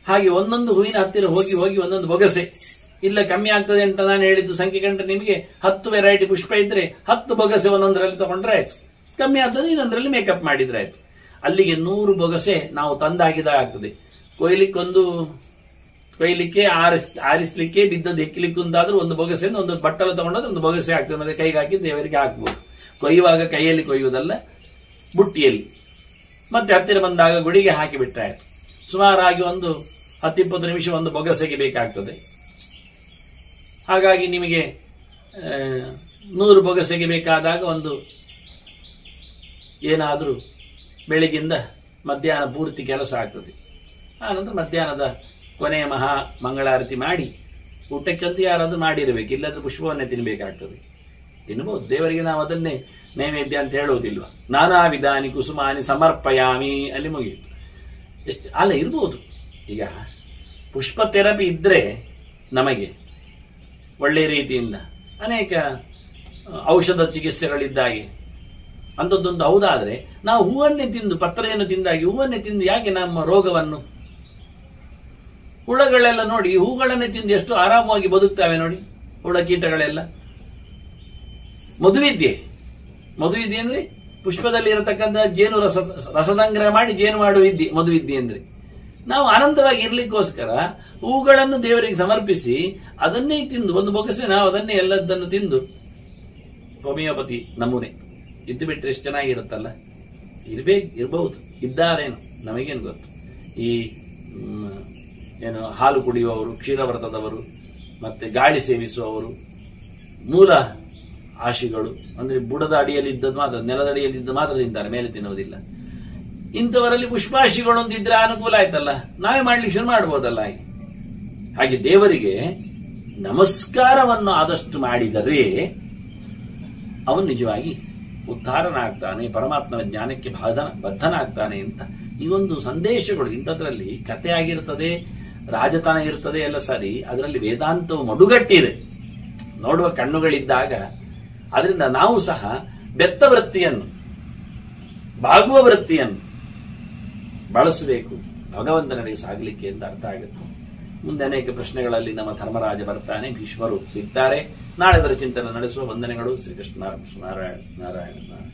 ಹಾಗೆ ಒಂದೊಂದು ಹೂವಿನ ಹತ್ತಿರ ಹೋಗಿ ಹೋಗಿ ಒಂದೊಂದು ಬೊಗಸೆ. ಇಲ್ಲ ಕಮ್ಮಿ ಆಗ್ತದೆ ಅಂತ ನಾನು ಹೇಳಿದ್ದು ಸಂಖ್ಯೆ ಕಂಡ್ರೆ ನಿಮಗೆ 10 ವೆರೈಟಿ ಪುಷ್ಪ ಇದ್ರೆ 10 ಬೊಗಸೆ ಒಂದೊಂದರಲ್ಲಿ ತಗೊಂಡ್ರೆ ಆಯ್ತು. ಕಮ್ಮಿ ಆಗ್ತದೆ ಇನ್ನೊಂದರಲ್ಲಿ ಮೇಕಪ್ ಮಾಡಿದ್ರೆ ಆಯ್ತು. ಅಲ್ಲಿಗೆ 100 ಬೊಗಸೆ ನಾವು ತಂದಾಕಿದಾಗ ಆಗ್ತದೆ. ಕೊಯ್ಲಿಕ್ಕೆ ಆರಿಸ್ಲಿಕ್ಕೆ ಬಿದ್ದದ್ದು ಹೆಕ್ಕಲಿಕ್ಕೆ ಒಂದಾದ್ರೂ ಒಂದು ಬೊಗಸೆಯಿಂದ ಒಂದು ಬಟ್ಟಲು ತಗೊಂಡಾದ್ರೆ ಒಂದು ಬೊಗಸೆ ಆಗ್ತದೆ, ಮತ್ತೆ ಕೈಗೆ ಹಾಕಿ ದೇವರಿಗೆ ಹಾಕ್ಬೋದು. ಕೊಯ್ಯುವಾಗ ಕೈಯಲ್ಲಿ ಕೊಯ್ಯುವುದಲ್ಲ, ಬುಟ್ಟಿಯಲ್ಲಿ. ಮತ್ತೆ ಹತ್ತಿರ ಬಂದಾಗ ಗುಡಿಗೆ ಹಾಕಿ ಬಿಟ್ರೆ ಆಯ್ತು. ಸುಮಾರಾಗಿ ಒಂದು 10-20 ನಿಮಿಷ ಒಂದು ಬೊಗಸೆಗೆ ಬೇಕಾಗ್ತದೆ. ಹಾಗಾಗಿ ನಿಮಗೆ 100 ಬೊಗಸೆಗೆ ಬೇಕಾದಾಗ ಒಂದು ಏನಾದರೂ ಬೆಳಿಗ್ಗಿಂದ ಮಧ್ಯಾಹ್ನ ಪೂರ್ತಿ ಕೆಲಸ ಆಗ್ತದೆ. ಆನಂತರ ಮಧ್ಯಾಹ್ನದ ಕೊನೆಯ ಮಹಾ ಮಂಗಳಾರತಿ ಮಾಡಿ ಊಟಕ್ಕಂತೂ ಯಾರಾದ್ರೂ ಮಾಡಿರಬೇಕು, ಇಲ್ಲಾದ್ರೂ ಪುಷ್ಪವನ್ನೇ ತಿನ್ನಬೇಕಾಗ್ತದೆ. ತಿನ್ನಬಹುದು, ದೇವರಿಗೆ ನಾವು ಅದನ್ನೇ ನೈವೇದ್ಯ ಅಂತ ಹೇಳುವುದಿಲ್ವ. ನಾನಾ ವಿಧಾನಿ ಕುಸುಮಾನಿ ಸಮರ್ಪಯಾಮಿ, ಅಲ್ಲಿ ಮುಗಿಯಿತು. ಎಷ್ಟು ಅಲ್ಲ ಇರ್ಬೋದು. ಈಗ ಪುಷ್ಪ ಥೆರಪಿ ಇದ್ರೆ ನಮಗೆ ಒಳ್ಳೆ ರೀತಿಯಿಂದ ಅನೇಕ ಔಷಧ ಚಿಕಿತ್ಸೆಗಳಿದ್ದಾಗೆ ಅಂಥದ್ದೊಂದು ಹೌದಾದ್ರೆ ನಾವು ಹೂವನ್ನೇ ತಿಂದು, ಪತ್ರೆಯನ್ನು ತಿಂದಾಗಿ ಹೂವನ್ನೇ ತಿಂದು ಯಾಕೆ ನಮ್ಮ ರೋಗವನ್ನು, ಹುಳಗಳೆಲ್ಲ ನೋಡಿ ಹೂಗಳನ್ನೇ ತಿಂದು ಎಷ್ಟು ಆರಾಮವಾಗಿ ಬದುಕ್ತಾವೆ ನೋಡಿ, ಹುಳ ಕೀಟಗಳೆಲ್ಲ. ಮಧುವಿದ್ಯೆ ಅಂದ್ರೆ ಪುಷ್ಪದಲ್ಲಿ ಇರತಕ್ಕಂಥ ಜೇನು ರಸ ಸಂಗ್ರಹ ಮಾಡಿ ಜೇನು ಮಾಡುವ ವಿದ್ಯೆ ಮಧುವಿದ್ಯೆ ಅಂದ್ರೆ. ನಾವು ಅನಂತವಾಗಿ ಇರ್ಲಿಕ್ಕೋಸ್ಕರ ಹೂಗಳನ್ನು ದೇವರಿಗೆ ಸಮರ್ಪಿಸಿ ಅದನ್ನೇ ತಿಂದು, ಒಂದು ಬೊಗಸೆ ನಾವು ಅದನ್ನೇ ಎಲ್ಲದನ್ನು ತಿಂದು, ಹೋಮಿಯೋಪತಿ ನಮೂನೆ ಇದ್ದು ಬಿಟ್ರೆ ಎಷ್ಟು ಚೆನ್ನಾಗಿರುತ್ತಲ್ಲ. ಇರಬಹುದು, ಇದ್ದಾರೇನು ನಮಗೇನು ಗೊತ್ತು. ಈ ಏನು ಹಾಲು ಕುಡಿಯುವವರು, ಕ್ಷೀರವ್ರತದವರು, ಮತ್ತೆ ಗಾಳಿ ಸೇವಿಸುವವರು, ಮೂಲ ಆಶಿಗಳು ಅಂದ್ರೆ ಬುಡದ ಅಡಿಯಲ್ಲಿದ್ದದ್ದು ಮಾತ್ರ, ನೆಲದ ಅಡಿಯಲ್ಲಿದ್ದು ಮಾತ್ರ ತಿಂತಾರೆ, ಮೇಲೆ ತಿನ್ನುವುದಿಲ್ಲ. ಇಂಥವರಲ್ಲಿ ಪುಷ್ಪಾಶಿಗಳೊಂದಿದ್ರೆ ಅನುಕೂಲ ಆಯ್ತಲ್ಲ, ನಾವೇ ಮಾಡ್ಲಿಕ್ಕೆ ಶುರು ಮಾಡಬಹುದಲ್ಲ. ಹಾಗೆ ದೇವರಿಗೆ ನಮಸ್ಕಾರವನ್ನು ಆದಷ್ಟು ಮಾಡಿದರೆ ಅವನು ನಿಜವಾಗಿ ಉದ್ಧಾರನಾಗ್ತಾನೆ, ಪರಮಾತ್ಮನ ಜ್ಞಾನಕ್ಕೆ ಬದ್ಧನಾಗ್ತಾನೆ ಅಂತ ಈ ಒಂದು ಸಂದೇಶಗಳು. ಇಂಥದ್ರಲ್ಲಿ ಕಥೆ ಆಗಿರ್ತದೆ, ರಾಜತಾನ ಇರ್ತದೆ, ಎಲ್ಲ ಸರಿ. ಅದರಲ್ಲಿ ವೇದಾಂತವು ಮಡುಗಟ್ಟಿದೆ, ನೋಡುವ ಕಣ್ಣುಗಳಿದ್ದಾಗ. ಅದರಿಂದ ನಾವು ಸಹ ಬೆತ್ತ ವೃತ್ತಿಯನ್ನು, ಬಾಗುವ ವೃತ್ತಿಯನ್ನು ಬಳಸಬೇಕು ಭಗವಂತನಿಗೆ ಸಾಗಲಿಕ್ಕೆ ಅಂತ ಅರ್ಥ ಆಗುತ್ತೆ. ಮುಂದೆ ಅನೇಕ ಪ್ರಶ್ನೆಗಳಲ್ಲಿ ನಮ್ಮ ಧರ್ಮರಾಜ ಬರ್ತಾನೆ, ಭೀಷ್ಮರು ಸಿಗ್ತಾರೆ. ನಾಳೆ ಅದರ ಚಿಂತನೆ ನಡೆಸುವ. ವಂದನೆಗಳು. ಶ್ರೀಕೃಷ್ಣ ನಾರಾಯಣ ನಾರಾಯಣ ನಾರಾಯಣ.